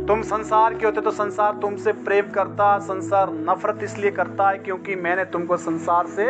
तुम संसार के होते तो संसार तुमसे प्रेम करता, संसार नफरत इसलिए करता है क्योंकि मैंने तुमको संसार से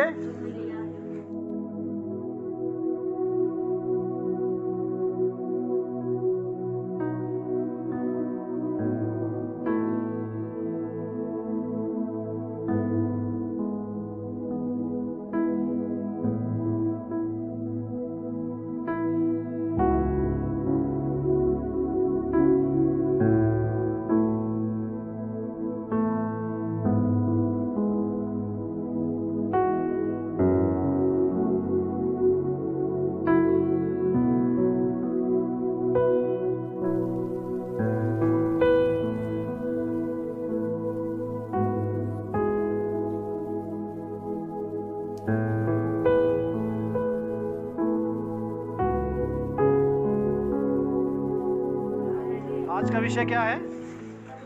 आज का विषय क्या है?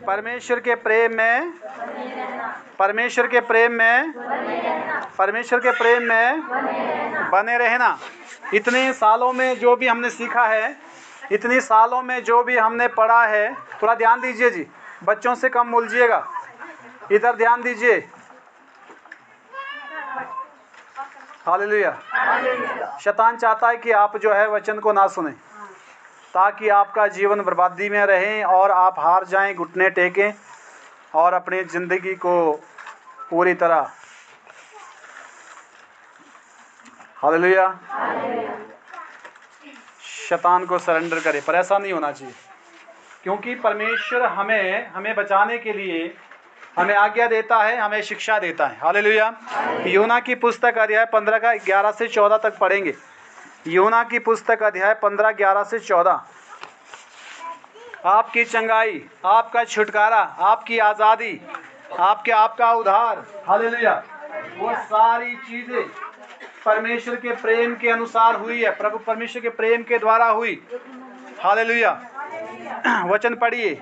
परमेश्वर के प्रेम में, परमेश्वर के प्रेम में, परमेश्वर के प्रेम में बने रहना। इतने सालों में जो भी हमने सीखा है, इतनी सालों में जो भी हमने पढ़ा है, थोड़ा ध्यान दीजिए जी, बच्चों से कम उलझिएगा, इधर ध्यान दीजिए। हालेलुया। शैतान चाहता है कि आप जो है वचन को ना सुने, ताकि आपका जीवन बर्बादी में रहे और आप हार जाएं, घुटने टेकें और अपनी ज़िंदगी को पूरी तरह, हालेलुया, शैतान को सरेंडर करें। पर ऐसा नहीं होना चाहिए, क्योंकि परमेश्वर हमें बचाने के लिए हमें आज्ञा देता है, हमें शिक्षा देता है। हालेलुया। यूहन्ना की पुस्तक अध्याय 15 का 11 से 14 तक पढ़ेंगे। यूहन्ना की पुस्तक अध्याय 15 11 से 14। आपकी चंगाई, आपका छुटकारा, आपकी आज़ादी, आपका उद्धार, हालेलुया, वो सारी चीज़ें परमेश्वर के प्रेम के अनुसार हुई है, प्रभु परमेश्वर के प्रेम के द्वारा हुई। हालेलुया। वचन पढ़िए।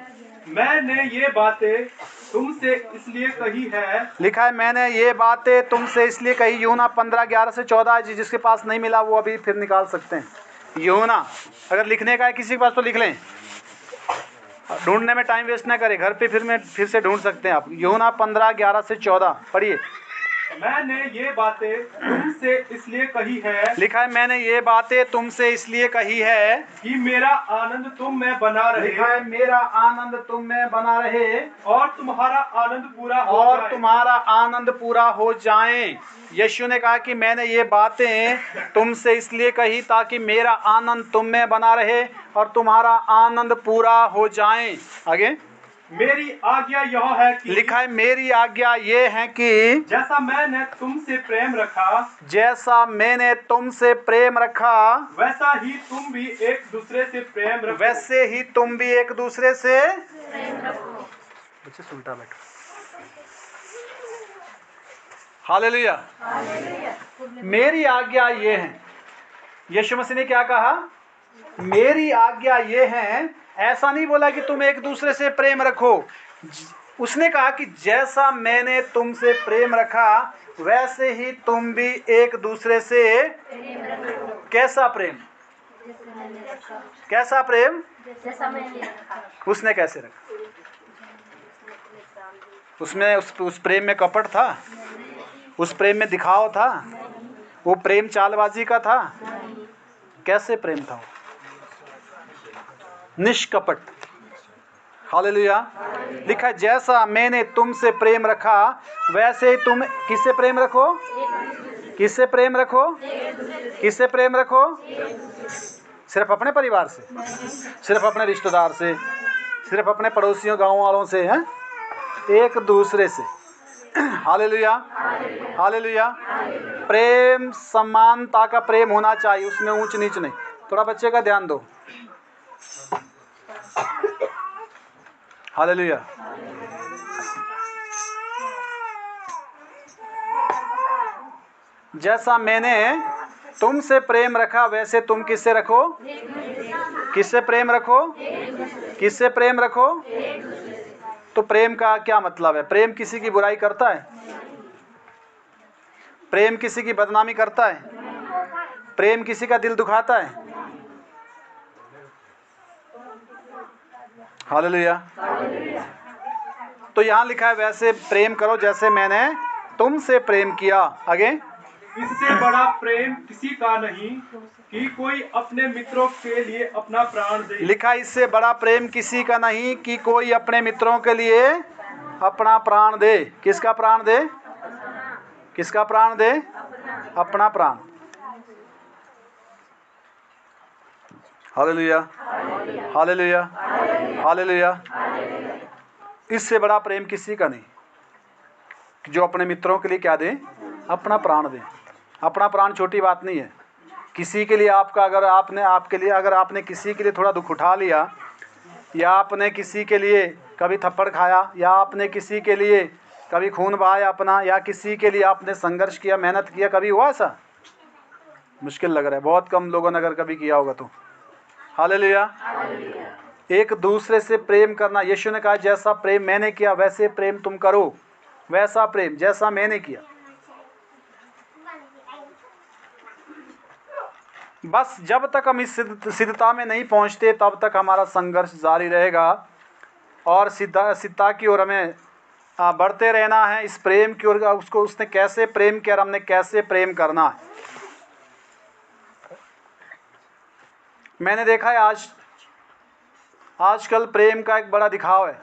मैंने ये बातें तुमसे इसलिए कही है, लिखा है मैंने ये बातें तुमसे इसलिए कही। यूहन्ना 15 11 से 14। जी जिसके पास नहीं मिला वो अभी फिर निकाल सकते हैं। यूहन्ना, अगर लिखने का है किसी के पास तो लिख लें, ढूंढने में टाइम वेस्ट ना करें, घर पे फिर से ढूंढ सकते हैं आप। यूहन्ना 15 11 से 14 पढ़िए। मैंने ये बातें तुमसे इसलिए कही है, लिखा है मैंने ये बातें तुमसे इसलिए कही है कि मेरा आनंद तुम में बना रहे, लिखा है मेरा आनंद तुम में बना रहे और तुम्हारा आनंद पूरा हो और जाए। तुम्हारा आनंद पूरा हो जाए। यीशु ने कहा कि मैंने ये बातें तुमसे इसलिए कही ताकि मेरा आनंद तुम में बना रहे और तुम्हारा आनंद पूरा हो जाए। आगे मेरी आज्ञा यह है कि, लिखा है मेरी आज्ञा ये है कि जैसा मैंने तुमसे प्रेम रखा, जैसा मैंने तुमसे प्रेम रखा, वैसा ही तुम भी एक दूसरे से प्रेम रखो। वैसे ही तुम भी एक दूसरे से बच्चे उल्टा बैठो। हालेलुया। मेरी आज्ञा ये है। यीशु मसीह ने क्या कहा? मेरी आज्ञा ये है। ऐसा नहीं बोला कि तुम एक दूसरे से प्रेम रखो, उसने कहा कि जैसा मैंने तुमसे प्रेम रखा वैसे ही तुम भी एक दूसरे से। कैसा प्रेम? कैसा प्रेम? उसने कैसे रखा? उसमें उस प्रेम में कपट था? उस प्रेम में दिखाव था? वो प्रेम चालबाजी का था? कैसे प्रेम था? निष्कपट। हालेलुया। लिखा है जैसा मैंने तुमसे प्रेम रखा वैसे ही तुम किससे प्रेम रखो? किससे प्रेम रखो? किससे प्रेम रखो? सिर्फ अपने परिवार से? सिर्फ अपने रिश्तेदार से? सिर्फ अपने पड़ोसियों गांव वालों से? हैं? एक दूसरे से। हालेलुया। हालेलुया। प्रेम समानता का प्रेम होना चाहिए, उसमें ऊंच नीच नहीं। थोड़ा बच्चे का ध्यान दो। हालेलुया। जैसा मैंने तुमसे प्रेम रखा वैसे तुम किससे रखो? किससे प्रेम रखो? किससे प्रेम रखो? तो प्रेम का क्या मतलब है? प्रेम किसी की बुराई करता है? प्रेम किसी की बदनामी करता है? प्रेम किसी का दिल दुखाता है? हालेलुया। तो यहाँ लिखा है वैसे प्रेम करो जैसे मैंने तुमसे प्रेम किया। आगे, इससे बड़ा प्रेम किसी का नहीं कि कोई अपने मित्रों के लिए अपना प्राण दे। लिखा इससे बड़ा प्रेम किसी का नहीं कि कोई अपने मित्रों के लिए अपना प्राण दे। किसका प्राण दे? किसका प्राण दे? अपना प्राण। Hallelujah, hallelujah, hallelujah. इससे बड़ा प्रेम किसी का नहीं कि जो अपने मित्रों के लिए क्या दे? अपना प्राण दे। अपना प्राण छोटी बात नहीं है। किसी के लिए आपका अगर आपने किसी के लिए थोड़ा दुख उठा लिया, या आपने किसी के लिए कभी थप्पड़ खाया, या आपने किसी के लिए कभी खून बहाया अपना, या किसी के लिए आपने संघर्ष किया, मेहनत किया, कभी हुआ ऐसा? मुश्किल लग रहा है, बहुत कम लोगों ने अगर कभी किया होगा तो। हालेलुया। एक दूसरे से प्रेम करना, यीशु ने कहा जैसा प्रेम मैंने किया वैसे प्रेम तुम करो। वैसा प्रेम जैसा मैंने किया। बस जब तक हम इस सिद्धता में नहीं पहुंचते तब तक हमारा संघर्ष जारी रहेगा, और सिद्धता की ओर हमें बढ़ते रहना है, इस प्रेम की ओर। उसने कैसे प्रेम किया और हमने कैसे प्रेम करना है। मैंने देखा है आजकल प्रेम का एक बड़ा दिखाव है।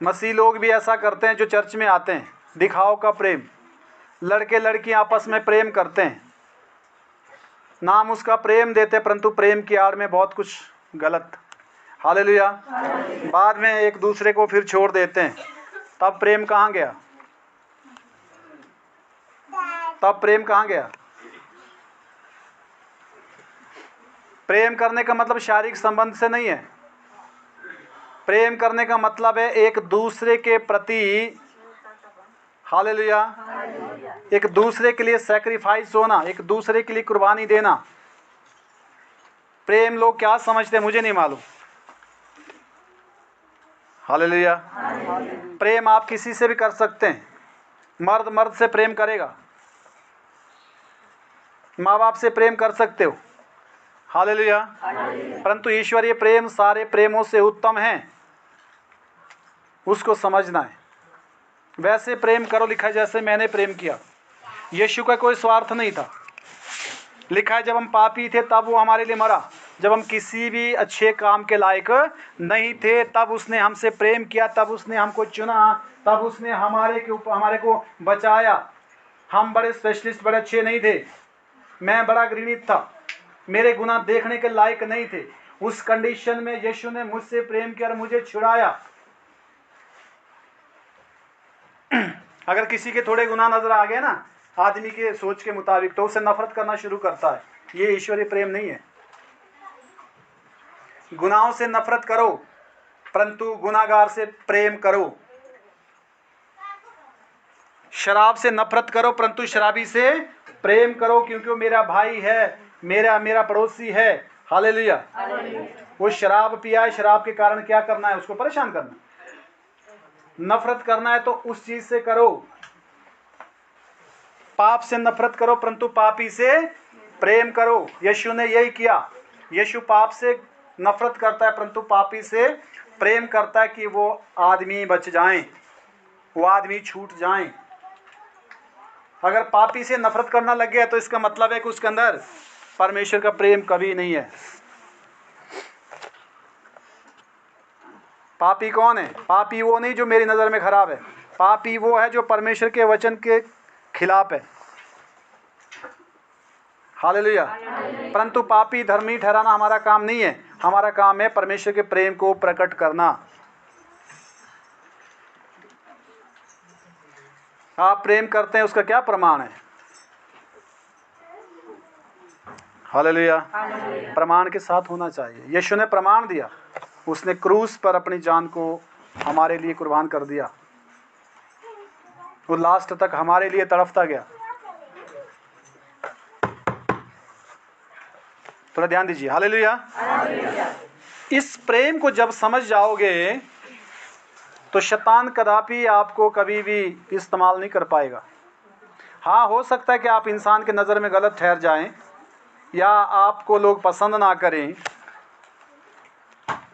मसीह लोग भी ऐसा करते हैं जो चर्च में आते हैं, दिखाव का प्रेम। लड़के लड़की आपस में प्रेम करते हैं, नाम उसका प्रेम देते, परंतु प्रेम की आड़ में बहुत कुछ गलत। हालेलुया। बाद में एक दूसरे को फिर छोड़ देते हैं। तब प्रेम कहाँ गया? तब प्रेम कहाँ गया? प्रेम करने का मतलब शारीरिक संबंध से नहीं है। प्रेम करने का मतलब है एक दूसरे के प्रति, हालेलुया, एक दूसरे के लिए सैक्रिफाइस होना, एक दूसरे के लिए कुर्बानी देना। प्रेम लोग क्या समझते हैं मुझे नहीं मालूम। हालेलुया। प्रेम आप किसी से भी कर सकते हैं। मर्द मर्द से प्रेम करेगा, माँ बाप से प्रेम कर सकते हो। हालेलुया। परंतु ईश्वरीय प्रेम सारे प्रेमों से उत्तम है, उसको समझना है। वैसे प्रेम करो, लिखा है जैसे मैंने प्रेम किया। यीशु का कोई स्वार्थ नहीं था। लिखा है जब हम पापी थे तब वो हमारे लिए मरा। जब हम किसी भी अच्छे काम के लायक नहीं थे तब उसने हमसे प्रेम किया, तब उसने हमको चुना, तब उसने हमारे को बचाया। हम बड़े स्पेशलिस्ट, बड़े अच्छे नहीं थे। मैं बड़ा घृणित था, मेरे गुनाह देखने के लायक नहीं थे। उस कंडीशन में यीशु ने मुझसे प्रेम किया और मुझे छुड़ाया। अगर किसी के थोड़े गुनाह नजर आ गए ना आदमी के सोच के मुताबिक, तो उसे नफरत करना शुरू करता है। ये ईश्वरीय प्रेम नहीं है। गुनाहों से नफरत करो, परंतु गुनाहगार से प्रेम करो। शराब से नफरत करो, परंतु शराबी से प्रेम करो, क्योंकि वो मेरा भाई है, मेरा पड़ोसी है। हालेलुया। वो शराब पिया है, शराब के कारण क्या करना है? उसको परेशान करना। नफरत करना है तो उस चीज से करो। पाप से नफरत करो, परंतु पापी से प्रेम करो। यीशु ने यही किया। यीशु पाप से नफरत करता है, परंतु पापी से प्रेम करता है कि वो आदमी बच जाएं, वो आदमी छूट जाएं। अगर पापी से नफरत करना लग गया तो इसका मतलब है कि उसके अंदर परमेश्वर का प्रेम कभी नहीं है। पापी कौन है? पापी वो नहीं जो मेरी नज़र में खराब है। पापी वो है जो परमेश्वर के वचन के खिलाफ है। हालेलुया। परंतु पापी धर्मी ठहराना हमारा काम नहीं है। हमारा काम है परमेश्वर के प्रेम को प्रकट करना। आप प्रेम करते हैं, उसका क्या प्रमाण है? हालेलुया। प्रमाण के साथ होना चाहिए। यीशु ने प्रमाण दिया, उसने क्रूस पर अपनी जान को हमारे लिए कुर्बान कर दिया। वो लास्ट तक हमारे लिए तड़पता गया। थोड़ा ध्यान दीजिए। हालेलुया। इस प्रेम को जब समझ जाओगे तो शैतान कदापि आपको कभी भी इस्तेमाल नहीं कर पाएगा। हाँ, हो सकता है कि आप इंसान के नज़र में गलत ठहर जाएं, या आपको लोग पसंद ना करें,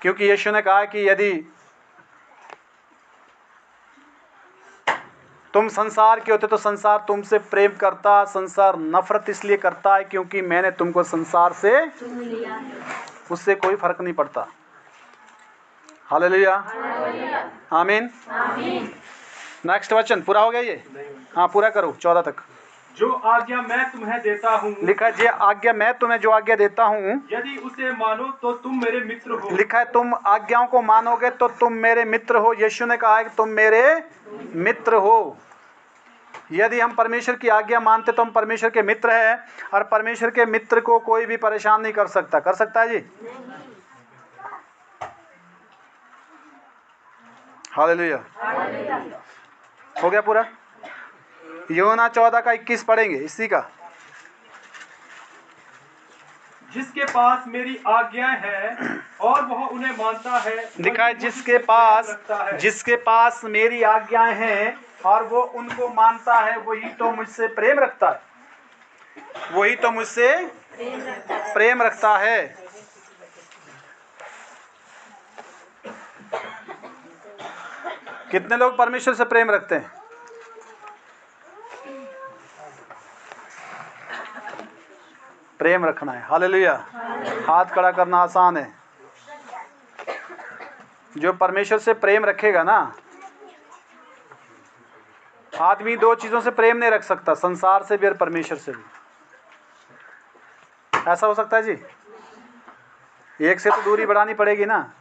क्योंकि यीशु ने कहा कि यदि तुम संसार के होते तो संसार तुमसे प्रेम करता, संसार नफरत इसलिए करता है क्योंकि मैंने तुमको संसार से, उससे कोई फर्क नहीं पड़ता। हालेलुया, आमीन। नेक्स्ट वचन पूरा हो गया ये? हाँ पूरा करो 14 तक। जो आज्ञा मैं तुम्हें देता हूँ, लिखा है जे आज्ञा मैं तुम्हें जो आज्ञा देता हूँ, यदि उसे मानो तो तुम मेरे मित्र हो। लिखा है तुम आज्ञाओं को मानोगे तो तुम मेरे मित्र हो। यीशु ने कहा है कि तुम मेरे मित्र हो। यदि हम परमेश्वर की आज्ञा मानते तो हम परमेश्वर के मित्र हैं, और परमेश्वर के मित्र को कोई भी परेशान नहीं कर सकता। कर सकता है जी? हालेलुया, हो गया पूरा। यूहन्ना 14 का 21 पढ़ेंगे इसी का। जिसके पास मेरी आज्ञाएं हैं और वह उन्हें मानता है, लिखा है वही जिसके मुझसे पास प्रेम रखता है। जिसके पास मेरी आज्ञाएं हैं और वो उनको मानता है, वही तो मुझसे प्रेम रखता है, वही तो मुझसे प्रेम रखता है। कितने लोग परमेश्वर से प्रेम रखते हैं? प्रेम रखना है। हालेलुया, हाथ खड़ा करना आसान है। जो परमेश्वर से प्रेम रखेगा ना, आदमी दो चीजों से प्रेम नहीं रख सकता, संसार से भी और परमेश्वर से भी। ऐसा हो सकता है जी? एक से तो दूरी बढ़ानी पड़ेगी ना।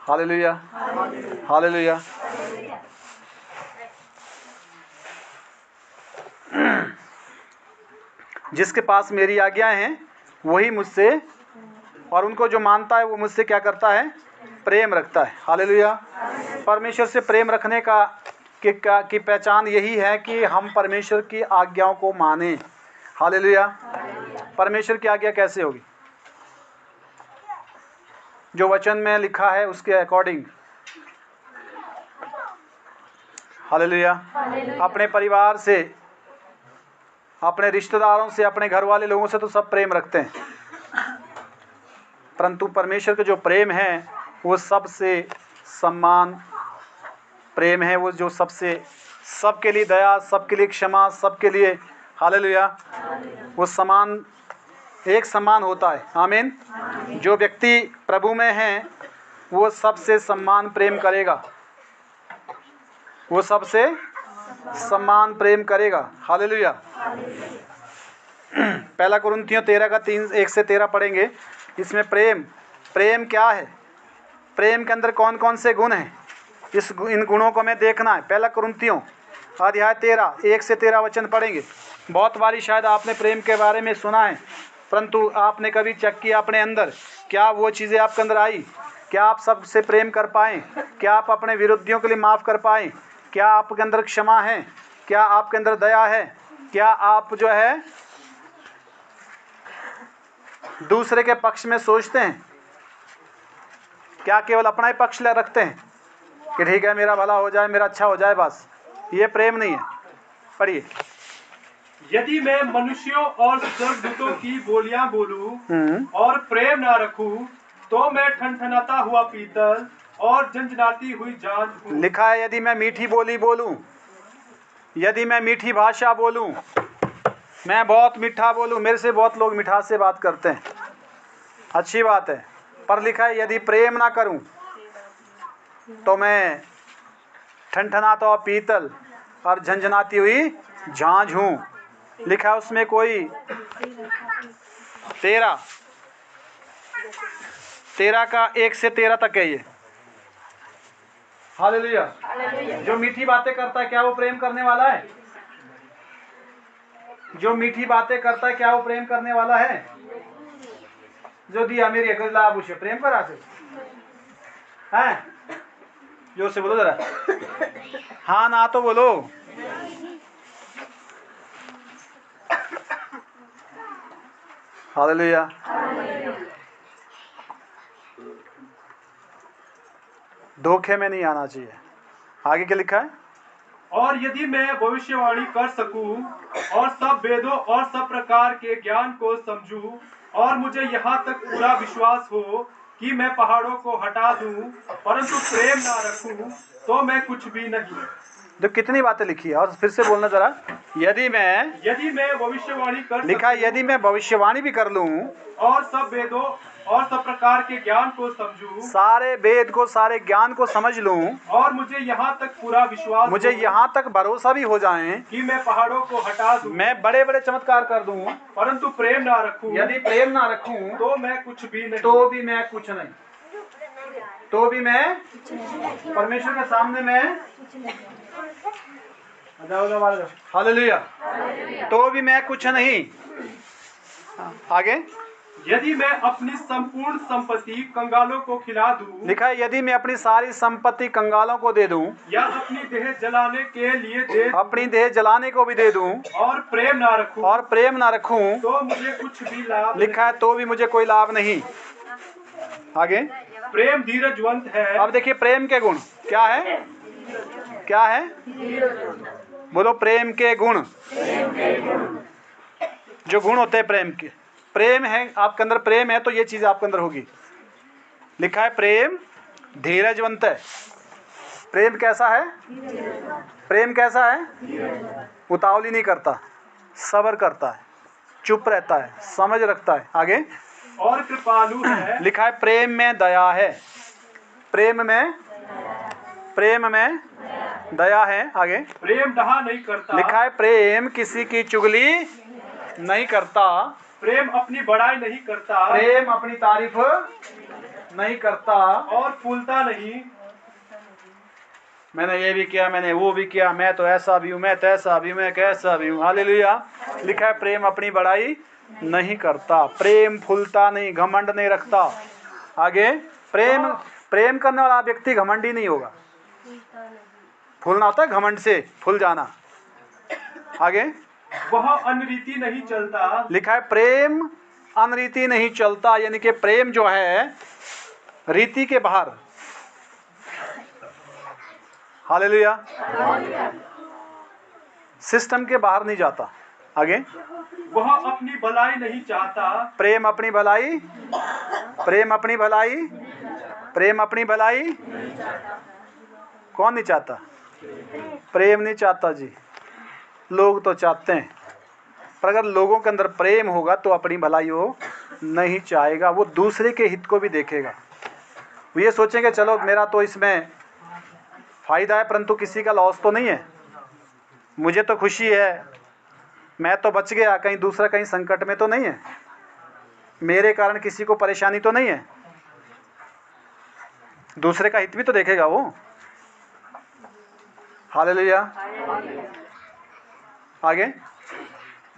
Hallelujah, hallelujah. जिसके पास मेरी आज्ञाएं हैं वही मुझसे, और उनको जो मानता है वो मुझसे क्या करता है? प्रेम रखता है। हालेलुया। परमेश्वर से प्रेम रखने की पहचान यही है कि हम परमेश्वर की आज्ञाओं को माने। हालेलुया। परमेश्वर की आज्ञा कैसे होगी? जो वचन में लिखा है उसके अकॉर्डिंग। हालेलुया। अपने परिवार से, अपने रिश्तेदारों से, अपने घर वाले लोगों से तो सब प्रेम रखते हैं, परंतु परमेश्वर के जो प्रेम है वो सबसे सम्मान प्रेम है। वो जो सबके लिए दया, सबके लिए क्षमा, सबके लिए, हालेलुया, वो एक समान होता है। आमीन। जो व्यक्ति प्रभु में है वो सबसे सम्मान प्रेम करेगा, वो सबसे सम्मान प्रेम करेगा। हालेलुया। पहला कुरिन्थियों 13 का 1 से 13 पढ़ेंगे। इसमें प्रेम क्या है, प्रेम के अंदर कौन कौन से गुण हैं, इन गुणों को हमें देखना है। पहला कुरिन्थियों अध्याय 13 1 से 13 वचन पढ़ेंगे। बहुत बारी शायद आपने प्रेम के बारे में सुना है, परंतु आपने कभी चेक किया अपने अंदर, क्या वो चीज़ें आपके अंदर आई? क्या आप सबसे प्रेम कर पाएँ? क्या आप अपने विरोधियों के लिए माफ़ कर पाएँ? क्या आपके अंदर क्षमा है? क्या आपके अंदर दया है? क्या आप जो है दूसरे के पक्ष में सोचते हैं? क्या केवल अपना ही पक्ष रखते हैं कि ठीक है मेरा भला हो जाए, मेरा अच्छा हो जाए, बस? ये प्रेम नहीं है। पढ़िए। यदि मैं मनुष्यों और स्वर्गदूतों की बोलियां बोलूं और प्रेम ना रखूं, तो मैं ठनठनाता हुआ पीतल और झंझनाती हुई झांझ हूं। लिखा है यदि मैं मीठी बोली बोलूं, यदि मैं मीठी भाषा बोलूं, मैं बहुत मीठा बोलूं। मेरे से बहुत लोग मिठास से बात करते हैं, अच्छी बात है, पर लिखा है यदि प्रेम ना करूं तो मैं ठनठनाता हुआ पीतल और झंझनाती हुई झांझ हूं। लिखा है उसमें कोई 13 का 1 से 13 तक है ये। हालेलुया। जो मीठी बातें करता है क्या वो प्रेम करने वाला है? जो मीठी बातें करता है क्या वो प्रेम करने वाला है? जो दिया मेरी अकल लाभ उसे प्रेम करा से हैं? जोर से बोलो जरा, हाँ ना तो बोलो। हालेलुया। धोखे में नहीं आना चाहिए। आगे क्या लिखा है? और यदि मैं भविष्यवाणी कर सकूं और सब वेदों और सब प्रकार के ज्ञान को समझूं, और मुझे यहाँ तक पूरा विश्वास हो कि मैं पहाड़ों को हटा दूं, परंतु प्रेम ना रखूं तो मैं कुछ भी नहीं। तो कितनी बातें लिखी है, और फिर से बोलना जरा। यदि मैं भविष्यवाणी कर लिखा है, यदि मैं भविष्यवाणी भी कर लूं और सब वेदों और सब प्रकार के ज्ञान को समझूं, सारे वेद को, सारे ज्ञान को समझ लूं, और मुझे यहाँ तक पूरा विश्वास मुझे हो यहाँ तक भरोसा भी हो जाए कि मैं पहाड़ों को हटा दूं, मैं बड़े बड़े चमत्कार कर दूं, परंतु प्रेम ना रखूं यदि प्रेम ना रखूं तो मैं कुछ भी नहीं। तो भी मैं कुछ नहीं, तो भी मैं परमेश्वर के सामने में हालेलुया, तो भी मैं कुछ नहीं। आगे यदि मैं अपनी संपूर्ण संपत्ति कंगालों को खिला दूं, लिखा है, यदि मैं अपनी सारी संपत्ति कंगालों को दे दूं, या अपनी देह जलाने के लिए दे दूं, अपनी देह जलाने को भी दे दूं, और प्रेम ना रखूं और प्रेम ना रखूं, तो मुझे कुछ भी लाभ लिखा है, तो भी मुझे कोई लाभ नहीं। आगे नहीं। प्रेम धीरजवंत है। अब देखिए प्रेम के गुण क्या है, क्या है, बोलो प्रेम के गुण। जो गुण होते हैं प्रेम के, प्रेम है आपके अंदर, प्रेम है तो ये चीज आपके अंदर होगी। लिखा है प्रेम धीरजवंत है। प्रेम कैसा है, प्रेम कैसा है, उतावली नहीं करता, सब्र करता है, चुप रहता है, समझ रखता है। आगे और कृपालु है। लिखा है प्रेम में दया है, प्रेम में दया है। आगे प्रेम डहा नहीं करता। लिखा है प्रेम किसी की चुगली नहीं करता, प्रेम अपनी बड़ाई नहीं करता। प्रेम अपनी तारीफ नहीं करता, और फूलता नहीं। मैंने ये भी किया, मैंने वो भी किया, मैं तो ऐसा भी हूँ, मैं तैसा भी हूँ, मैं कैसा भी हूँ। हालेलुया। लिखा है प्रेम अपनी बड़ाई नहीं करता, प्रेम फूलता नहीं, घमंड नहीं रखता। आगे प्रेम करने वाला व्यक्ति घमंडी नहीं होगा। फूलना होता है घमंड से फूल जाना। आगे वह अनरीति नहीं चलता। लिखा है प्रेम अनरीति नहीं चलता, यानी कि प्रेम जो है रीति के बाहर। हालेलुया। सिस्टम के बाहर नहीं जाता। आगे वह अपनी भलाई नहीं चाहता। प्रेम अपनी भलाई, प्रेम अपनी भलाई, प्रेम अपनी भलाई कौन नहीं चाहता, प्रेम नहीं चाहता जी। लोग तो चाहते हैं, पर अगर लोगों के अंदर प्रेम होगा तो अपनी भलाई वो नहीं चाहेगा, वो दूसरे के हित को भी देखेगा। वो ये सोचेंगे चलो मेरा तो इसमें फायदा है परंतु किसी का लॉस तो नहीं है, मुझे तो खुशी है, मैं तो बच गया, कहीं दूसरा कहीं संकट में तो नहीं है, मेरे कारण किसी को परेशानी तो नहीं है। दूसरे का हित भी तो देखेगा वो। हालेलुया। आगे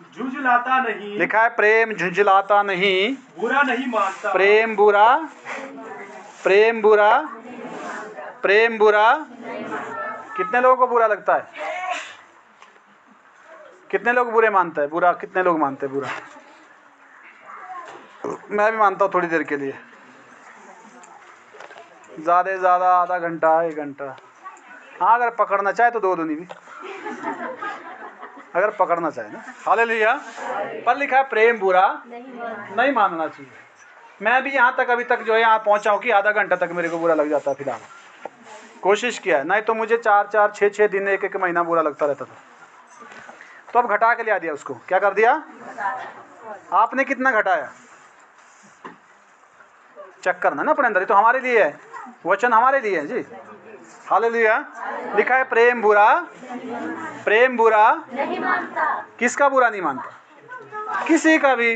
झुंझलाता नहीं। लिखा है प्रेम झुंझलाता नहीं, बुरा नहीं मानता। प्रेम बुरा कितने लोगों को बुरा लगता है, कितने लोग बुरे मानते हैं, बुरा कितने लोग मानते हैं बुरा। मैं भी मानता हूँ थोड़ी देर के लिए, ज़्यादा से ज़्यादा आधा घंटा 1 घंटा। हाँ अगर पकड़ना चाहे तो 2 दूनी भी, अगर पकड़ना चाहे ना। हालेलुया। पर लिखा है प्रेम बुरा नहीं मानना चाहिए। मैं भी यहाँ तक अभी तक जो है यहाँ पहुँचा हूँ कि आधा घंटा तक मेरे को बुरा लग जाता है। फिलहाल कोशिश किया है, नहीं तो मुझे 4-4 6-6 दिन 1-1 महीना बुरा लगता रहता था। तो अब घटा के लिया दिया उसको। क्या कर दिया आपने, कितना घटाया, चेक करना ना अपने अंदर। तो हमारे लिए है, वचन हमारे लिए है जी। हालेलुया। लिखा है प्रेम बुरा नहीं मानता। किसका बुरा नहीं मानता, किसी का भी।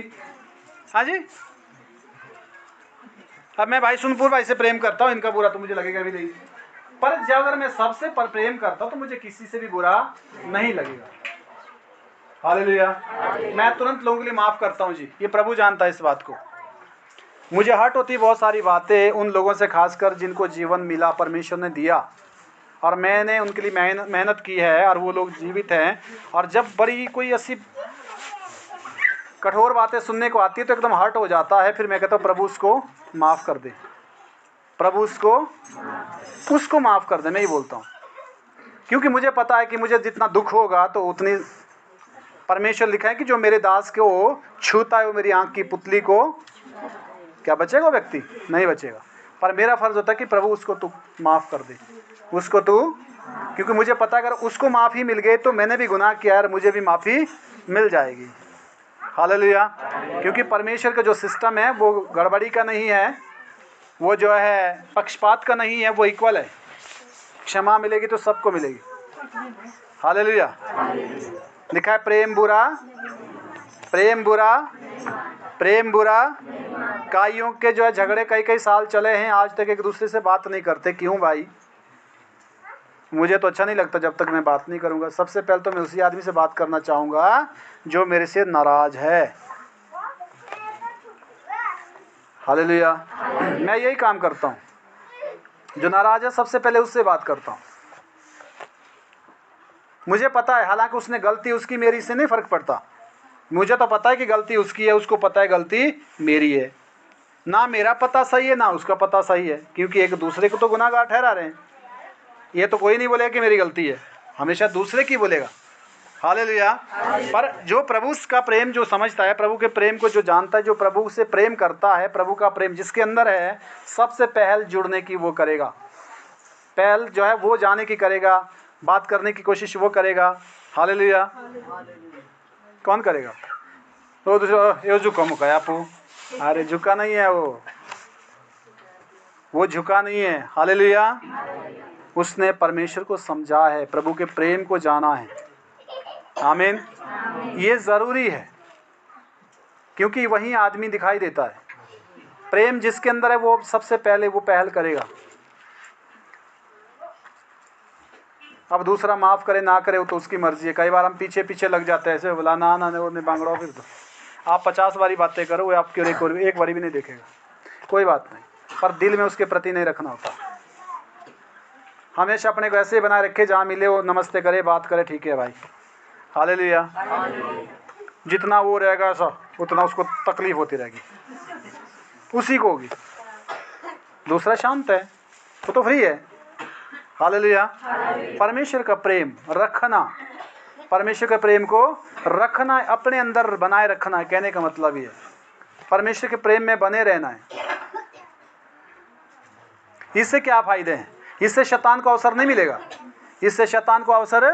हाँ जी। अब मैं भाई सुनपुर भाई से प्रेम करता हूँ, इनका बुरा तो मुझे लगेगा भी नहीं, पर जब अगर मैं सबसे पर प्रेम करता हूँ तो मुझे किसी से भी बुरा नहीं लगेगा। हालेलुया। मैं तुरंत लोगों के लिए माफ करता हूँ जी, ये प्रभु जानता है इस बात को। मुझे हर्ट होती बहुत सारी बातें उन लोगों से, खासकर जिनको जीवन मिला, परमेश्वर ने दिया और मैंने उनके लिए मेहनत की है और वो लोग जीवित हैं, और जब बड़ी कोई ऐसी कठोर बातें सुनने को आती है तो एकदम हर्ट हो जाता है। फिर मैं कहता हूँ प्रभु उसको माफ़ कर दे, प्रभु उसको माफ़ कर दे। मैं ही बोलता हूँ, क्योंकि मुझे पता है कि मुझे जितना दुख होगा तो उतनी परमेश्वर लिखा है कि जो मेरे दास को छूता है वो मेरी आंख की पुतली को क्या बचेगा व्यक्ति? नहीं बचेगा। पर मेरा फर्ज होता है कि प्रभु उसको तू माफ कर दे, उसको तू, क्योंकि मुझे पता है अगर उसको माफी मिल गई तो मैंने भी गुनाह किया है, मुझे भी माफी मिल जाएगी। हालेलुया। क्योंकि परमेश्वर का जो सिस्टम है वो गड़बड़ी का नहीं है, वो जो है पक्षपात का नहीं है, वो इक्वल है। क्षमा मिलेगी तो सबको मिलेगी। हालेलुया। लिखा है प्रेम बुरा, प्रेम बुरा, प्रेम बुरा। काइयों के जो है झगड़े कई कई साल चले हैं, आज तक एक दूसरे से बात नहीं करते। क्यों भाई? मुझे तो अच्छा नहीं लगता जब तक मैं बात नहीं करूंगा। सबसे पहले तो मैं उसी आदमी से बात करना चाहूंगा जो मेरे से नाराज है। हालेलुया। मैं यही काम करता हूँ, जो नाराज है सबसे पहले उससे बात करता हूँ। मुझे पता है, हालांकि उसने गलती उसकी मेरी से नहीं फर्क पड़ता। मुझे तो पता है कि गलती उसकी है, उसको पता है गलती मेरी है। ना मेरा पता सही है ना उसका पता सही है, क्योंकि एक दूसरे को तो गुनाहगार ठहरा रहे हैं। ये तो कोई नहीं बोलेगा कि मेरी गलती है, हमेशा दूसरे की बोलेगा। हालेलुया। पर जो प्रभु का प्रेम जो समझता है, प्रभु के प्रेम को जो जानता है, जो प्रभु से प्रेम करता है, प्रभु का प्रेम जिसके अंदर है, सबसे पहल जुड़ने की वो करेगा। पहल जो है वो जाने की करेगा, बात करने की कोशिश वो करेगा। हालेलुया। कौन करेगा? तो दूसरा ये झुका मुका आपू, अरे झुका नहीं है वो झुका नहीं है। हालेलुया। उसने परमेश्वर को समझा है, प्रभु के प्रेम को जाना है। आमीन। ये जरूरी है, क्योंकि वही आदमी दिखाई देता है। प्रेम जिसके अंदर है वो सबसे पहले वो पहल करेगा। अब दूसरा माफ करे ना करे वो तो उसकी मर्जी है। कई बार हम पीछे पीछे लग जाते हैं, ऐसे बोला ना ना ने बांगड़ा, फिर तो आप 50 बारी बातें करो, वो आपकी एक बारी भी नहीं देखेगा। कोई बात नहीं, पर दिल में उसके प्रति नहीं रखना होता। हमेशा अपने को ऐसे बनाए रखे, जहाँ मिले वो नमस्ते करे, बात करे, ठीक है भाई। हालेलुया। जितना वो रहेगा ऐसा, उतना उसको तकलीफ होती रहेगी, उसी को होगी। दूसरा शांत है, वो तो फ्री है। हालेलुया। परमेश्वर का प्रेम रखना, परमेश्वर के प्रेम को रखना, अपने अंदर बनाए रखना है। कहने का मतलब ये है परमेश्वर के प्रेम में बने रहना है। इससे क्या फायदे हैं? इससे शैतान को अवसर नहीं मिलेगा। इससे शैतान को अवसर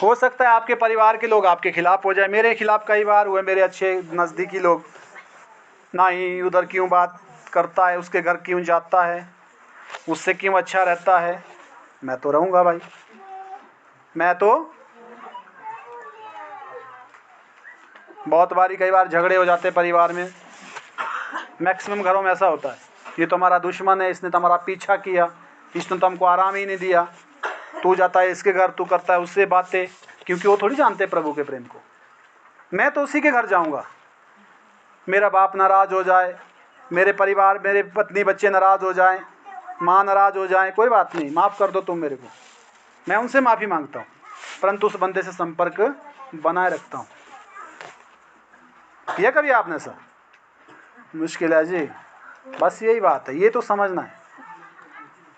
हो सकता है आपके परिवार के लोग आपके खिलाफ हो जाए। मेरे खिलाफ कई बार हुए, मेरे अच्छे नज़दीकी लोग, ना ही उधर क्यों बात करता है, उसके घर क्यों जाता है, उससे क्यों अच्छा रहता है। मैं तो रहूँगा भाई, मैं तो बहुत बारी कई बार झगड़े हो जाते परिवार में। मैक्सिमम घरों में ऐसा होता है, ये तो हमारा दुश्मन है, इसने तो हमारा पीछा किया, इसने तो हमको आराम ही नहीं दिया, तू जाता है इसके घर, तू करता है उससे बातें। क्योंकि वो थोड़ी जानते प्रभु के प्रेम को। मैं तो उसी के घर जाऊंगा। मेरा बाप नाराज हो जाए, मेरे परिवार, मेरे पत्नी बच्चे नाराज हो जाएं, माँ नाराज हो जाए, कोई बात नहीं, माफ़ कर दो तुम मेरे को, मैं उनसे माफ़ी मांगता हूँ, परंतु उस बंदे से संपर्क बनाए रखता हूँ। किया कभी आपने सर? मुश्किल है जी। बस यही बात है, ये तो समझना है,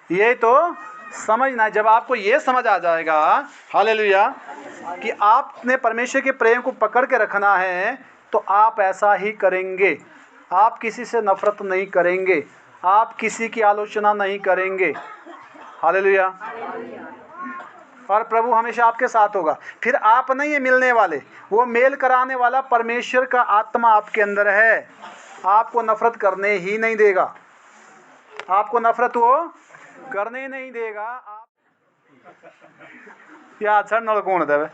ये तो समझना है। जब आपको ये समझ आ जाएगा, हालेलुया, कि आपने परमेश्वर के प्रेम को पकड़ के रखना है, तो आप ऐसा ही करेंगे। आप किसी से नफरत नहीं करेंगे, आप किसी की आलोचना नहीं करेंगे। हालेलुया। और प्रभु हमेशा आपके साथ होगा। फिर आप नहीं है मिलने वाले, वो मेल कराने वाला परमेश्वर का आत्मा आपके अंदर है। आपको नफरत करने ही नहीं देगा, आपको नफरत वो करने नहीं देगा। आप या छड़ कौन देवे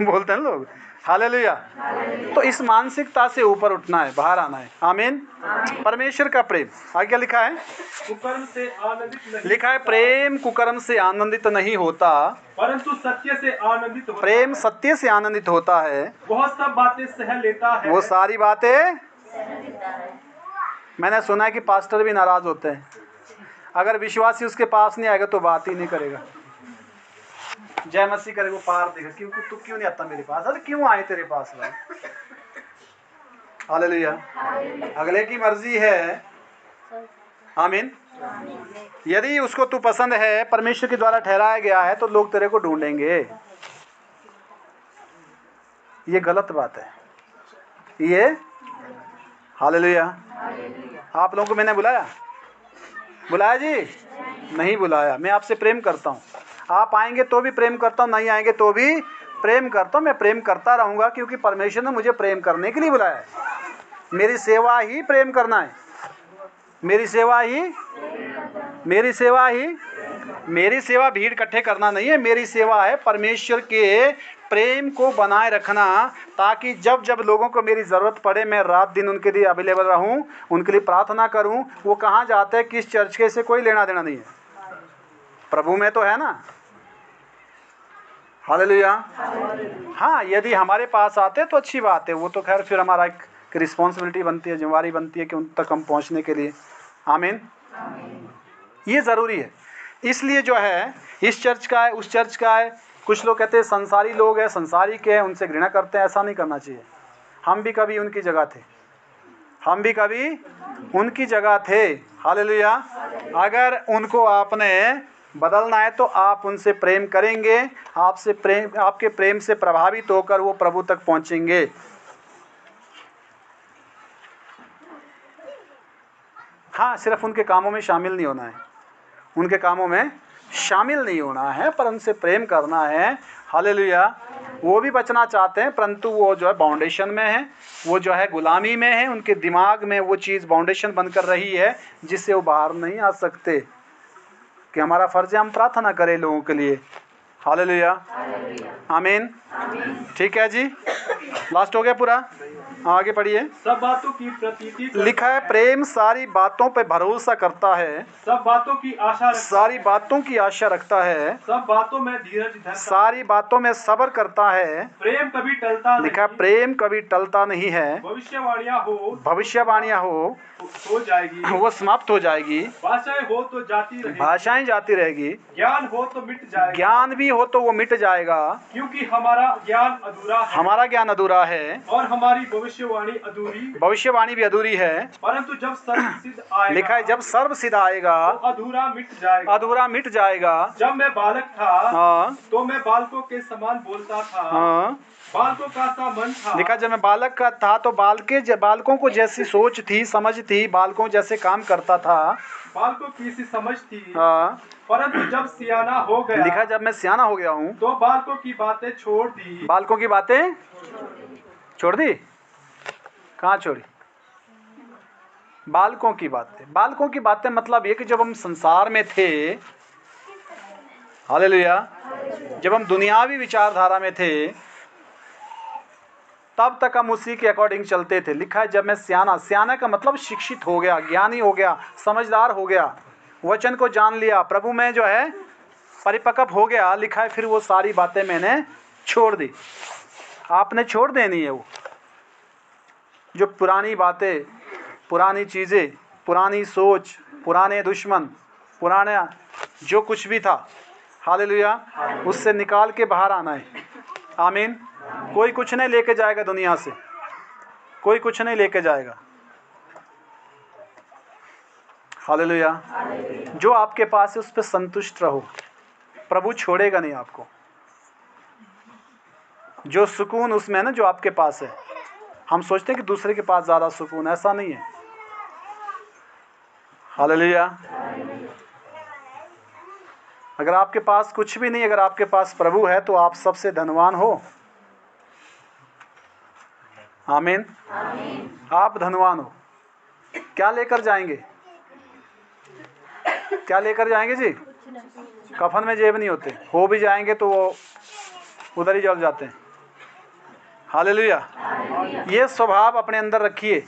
बोलते हैं लोग। हालेलुया। तो इस मानसिकता से ऊपर उठना है, बाहर आना है। आमीन। परमेश्वर का प्रेम आगे क्या लिखा है? कुकर्म से आनंदित नहीं, लिखा है प्रेम कुकर्म से आनंदित नहीं होता, परंतु सत्य से आनंदित होता प्रेम है। सत्य से आनंदित होता है, बहुत सब बातें सह लेता है। वो सारी बातें। मैंने सुना है कि पास्टर भी नाराज होते हैं, अगर विश्वासी उसके पास नहीं आएगा तो बात ही नहीं करेगा। जय मसीह करे, वो पार देगा, क्यों तू क्यों नहीं आता मेरे पास? अरे क्यों आए तेरे पास भाई? हालेलुया। अगले की मर्जी है। आमीन। यदि उसको तू पसंद है, परमेश्वर के द्वारा ठहराया गया है, तो लोग तेरे को ढूंढेंगे। ये गलत बात है। ये हालेलुया। आप लोगों को मैंने बुलाया जी? नहीं बुलाया। मैं आपसे प्रेम करता हूँ। आप आएंगे तो भी प्रेम करता हूँ, नहीं आएंगे तो भी प्रेम करता हूँ। मैं प्रेम करता रहूँगा, क्योंकि परमेश्वर ने मुझे प्रेम करने के लिए बुलाया है। मेरी सेवा ही प्रेम करना है। मेरी सेवा भीड़ इकट्ठे करना नहीं है। मेरी सेवा है परमेश्वर के प्रेम को बनाए रखना, ताकि जब जब लोगों को मेरी ज़रूरत पड़े मैं रात दिन उनके लिए अवेलेबल रहूं, उनके लिए प्रार्थना करूं। वो कहाँ जाते हैं, किस चर्च के, से कोई लेना देना नहीं है, प्रभु में तो है ना। हालेलुया। हाँ, यदि हमारे पास आते तो अच्छी बात है। वो तो खैर फिर हमारा एक रिस्पॉन्सिबिलिटी बनती है, जिम्मेवारी बनती है कि उन तक हम पहुँचने के लिए। आमीन। ये ज़रूरी है। इसलिए जो है इस चर्च का है, उस चर्च का है। कुछ लोग कहते हैं संसारी लोग हैं, संसारी के हैं, उनसे घृणा करते हैं। ऐसा नहीं करना चाहिए। हम भी कभी उनकी जगह थे। हालेलुया। अगर उनको आपने बदलना है तो आप उनसे प्रेम करेंगे। आपके प्रेम से प्रभावित होकर वो प्रभु तक पहुंचेंगे। हाँ, सिर्फ उनके कामों में शामिल नहीं होना है, पर उनसे प्रेम करना है। हालेलुया। वो भी बचना चाहते हैं, परंतु वो जो है बाउंडेशन में है, वो जो है गुलामी में है। उनके दिमाग में वो चीज़ बाउंडेशन बनकर रही है, जिससे वो बाहर नहीं आ सकते। कि हमारा फर्ज है हम प्रार्थना करें लोगों के लिए। हालेलुया। आमीन। ठीक है जी, लास्ट हो गया पूरा। आगे पढ़िए। सब बातों की प्रतीति करता लिखा है, प्रेम सारी बातों पे भरोसा करता है, सब बातों की आशा सारी बातों की आशा रखता है, सब बातों में धीरज धरता, सारी बातों में सब्र करता है। प्रेम कभी टलता लिखा, प्रेम कभी टलता नहीं है। भविष्यवाणियां हो जाएगी, वो समाप्त हो जाएगी। भाषाएं हो तो जाती रहेगी, भाषाएं जाती रहेगी। ज्ञान हो तो मिट जाएगा, ज्ञान भी हो तो वो मिट जाएगा, क्योंकि हमारा ज्ञान अधूरा है और हमारी भविष्यवाणी भी अधूरी है। परंतु जब सर्व सिद्ध आएगा, लिखा है, जब सर्व सिद्ध आएगा तो अधूरा मिट जाएगा। जब मैं बालक था तो मैं बालकों के समान बोलता था, बालकों का सा मन था। लिखा, जब मैं बालक का था तो बालकों को जैसी सोच थी, समझ थी, बालकों जैसे काम करता था, बालकों की सी समझ थी। परंतु जब सियाना हो गया, लिखा, जब मैं सियाना हो गया हूँ तो बालकों की बातें छोड़ दी। कहाँ छोड़ी? बालकों की बातें मतलब ये कि जब हम संसार में थे, हालेलुया, जब हम दुनियावी विचारधारा में थे, तब तक हम उसी के अकॉर्डिंग चलते थे। लिखा है, जब मैं सियाना का मतलब शिक्षित हो गया, ज्ञानी हो गया, समझदार हो गया, वचन को जान लिया, प्रभु में जो है परिपक्व हो गया। लिखा है, फिर वो सारी बातें मैंने छोड़ दी। आपने छोड़ देनी है वो जो पुरानी बातें, पुरानी चीज़ें, पुरानी सोच, पुराने दुश्मन, पुराना जो कुछ भी था, हालेलुया, उससे निकाल के बाहर आना है। आमीन। कोई कुछ नहीं लेके जाएगा दुनिया से, कोई कुछ नहीं लेके जाएगा। हालेलुया। जो आपके पास है उस पर संतुष्ट रहो, प्रभु छोड़ेगा नहीं आपको। जो सुकून उसमें है ना, जो आपके पास है। हम सोचते हैं कि दूसरे के पास ज़्यादा सुकून, ऐसा नहीं है। हालेलुया। अगर आपके पास कुछ भी नहीं, अगर आपके पास प्रभु है तो आप सबसे धनवान हो। आमीन। आप धनवान हो। क्या लेकर जाएंगे? जी? कफन में जेब नहीं होते, हो भी जाएंगे तो वो उधर ही जल जाते हैं। हालेलुया। ये स्वभाव अपने अंदर रखिए।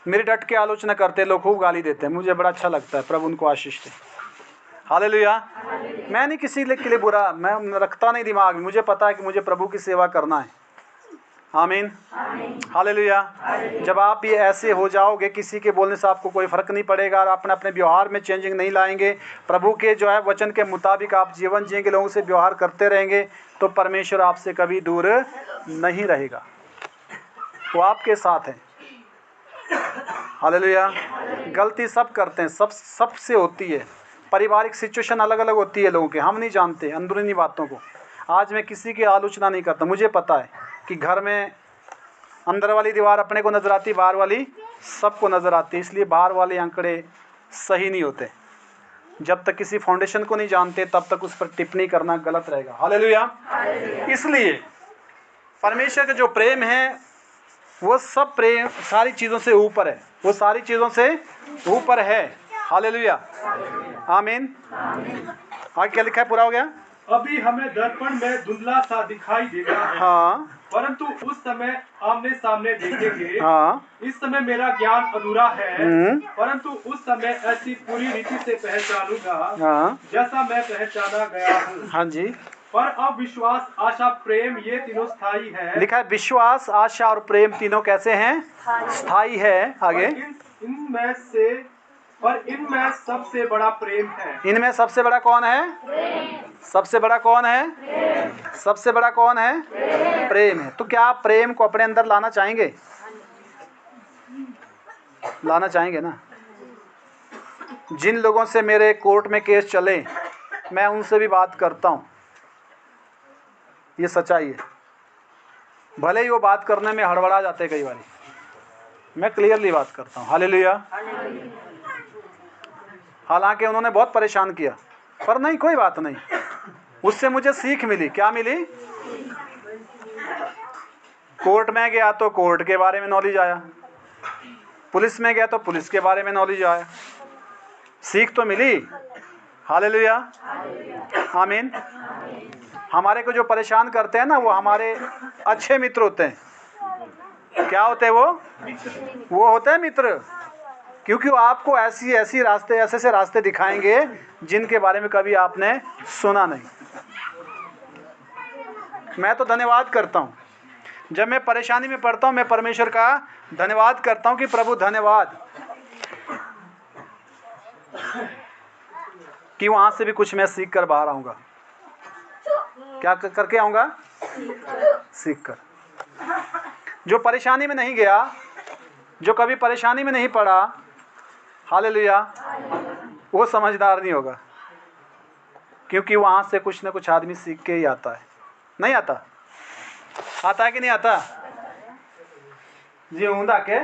मेरी डट के आलोचना करते लोग, खूब गाली देते हैं, मुझे बड़ा अच्छा लगता है। प्रभु उनको आशीष दे। हालेलुया। मैं नहीं किसी के लिए बुरा, मैं रखता नहीं दिमाग में। मुझे पता है कि मुझे प्रभु की सेवा करना है। आमीन। हालेलुया। जब आप ये ऐसे हो जाओगे, किसी के बोलने से आपको कोई फर्क नहीं पड़ेगा, और अपने व्यवहार में चेंजिंग नहीं लाएंगे, प्रभु के जो है वचन के मुताबिक आप जीवन जिएंगे, लोगों से व्यवहार करते रहेंगे, तो परमेश्वर आपसे कभी दूर नहीं रहेगा। वो आपके साथ है। हालेलुया। गलती सब करते हैं, सबसे होती है। पारिवारिक सिचुएशन अलग अलग होती है लोगों के, हम नहीं जानते अंदरूनी बातों को। आज मैं किसी की आलोचना नहीं करता, मुझे पता है कि घर में अंदर वाली दीवार अपने को नज़र आती, बाहर वाली सबको नज़र आती, इसलिए बाहर वाले आंकड़े सही नहीं होते। जब तक किसी फाउंडेशन को नहीं जानते तब तक उस पर टिप्पणी करना गलत रहेगा। हालेलुया। इसलिए परमेश्वर का जो प्रेम है वो सब प्रेम सारी चीज़ों से ऊपर है, वो सारी चीज़ों से ऊपर है। हालेलुया, आमीन। आगे क्या लिखा है, पूरा हो गया। अभी हमें दर्पण में धुंधला सा दिखाई देता है, हाँ परंतु उस समय आमने सामने देखेंगे। हाँ इस समय मेरा ज्ञान अधूरा है, परंतु उस समय ऐसी पूरी रीति से पहचानूंगा हाँ जैसा मैं पहचाना गया हूँ। हाँ जी। पर अब विश्वास, आशा, प्रेम ये तीनों स्थायी है। लिखा है विश्वास, आशा और प्रेम तीनों कैसे हैं? स्थायी है। आगे, पर इनमें सबसे बड़ा प्रेम है। इनमें सबसे बड़ा कौन है? सबसे बड़ा कौन है? सबसे बड़ा कौन है? प्रेम है। तो क्या आप प्रेम को अपने अंदर लाना चाहेंगे? लाना चाहेंगे ना। जिन लोगों से मेरे कोर्ट में केस चले मैं उनसे भी बात करता हूँ, ये सच्चाई है। भले ही वो बात करने में हड़बड़ा जाते कई बार, मैं क्लियरली बात करता हूँ। हालेलुया। हालांकि उन्होंने बहुत परेशान किया, पर नहीं, कोई बात नहीं, उससे मुझे सीख मिली। क्या मिली? कोर्ट में गया तो कोर्ट के बारे में नॉलेज आया, पुलिस में गया तो पुलिस के बारे में नॉलेज आया, सीख तो मिली। हालेलुया, आमीन। हमारे को जो परेशान करते हैं ना वो हमारे अच्छे मित्र होते हैं। क्या होते हैं वो होते हैं मित्र, क्योंकि वो आपको ऐसी रास्ते, ऐसे रास्ते दिखाएंगे जिनके बारे में कभी आपने सुना नहीं। मैं तो धन्यवाद करता हूँ, जब मैं परेशानी में पड़ता हूँ मैं परमेश्वर का धन्यवाद करता हूँ कि प्रभु धन्यवाद कि वहाँ से भी कुछ मैं सीख कर बाहर आऊँगा। क्या करके आऊँगा? सीख कर। जो परेशानी में नहीं गया, जो कभी परेशानी में नहीं पड़ा, हालेलुया, वो समझदार नहीं होगा, क्योंकि वहाँ से कुछ ना कुछ आदमी सीख के ही आता है। नहीं आता? आता है कि नहीं आता? जी ऊंधा के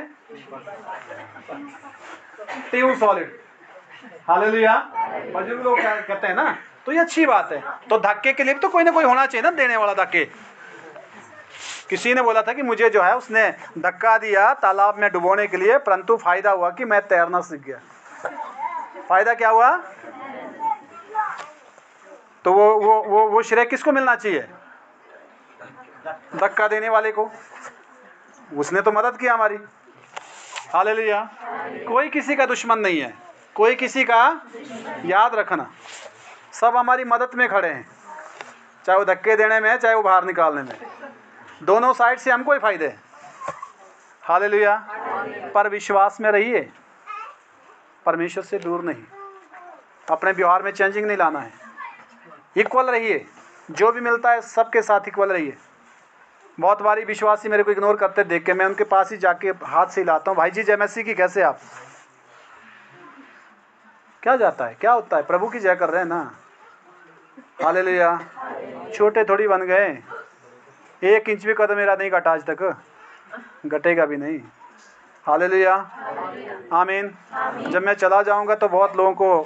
ट्यू सॉलिड। हालेलुया। बुजुर्ग लोग क्या कहते हैं ना, तो ये अच्छी बात है। तो धक्के के लिए तो कोई ना कोई होना चाहिए ना, देने वाला धक्के। किसी ने बोला था कि मुझे जो है उसने धक्का दिया तालाब में डुबोने के लिए, परंतु फायदा हुआ कि मैं तैरना सीख गया। फायदा क्या हुआ? तो वो श्रेय किसको मिलना चाहिए? धक्का देने वाले को। उसने तो मदद की हमारी। हालेलुया। कोई किसी का दुश्मन नहीं है, कोई किसी का, याद रखना, सब हमारी मदद में खड़े हैं, चाहे वो धक्के देने में चाहे वो बाहर निकालने में, दोनों साइड से हमको ही फायदे हैं। हालेलुया। पर विश्वास में रहिए, परमेश्वर से दूर नहीं, अपने व्यवहार में चेंजिंग नहीं लाना है, इक्वल रहिए, जो भी मिलता है सबके साथ इक्वल रहिए। बहुत बारी विश्वासी मेरे को इग्नोर करते देख के मैं उनके पास ही जाके हाथ से हिलाता हूँ, भाई जी जय मसीह की, कैसे आप? क्या जाता है, क्या होता है? प्रभु की जय कर रहे हैं ना। हालेलुया। छोटे थोड़ी बन गए, 1 इंच भी कदम मेरा नहीं घटा आज तक, घटेगा भी नहीं। हालेलुया, आमीन। जब मैं चला जाऊंगा तो बहुत लोगों को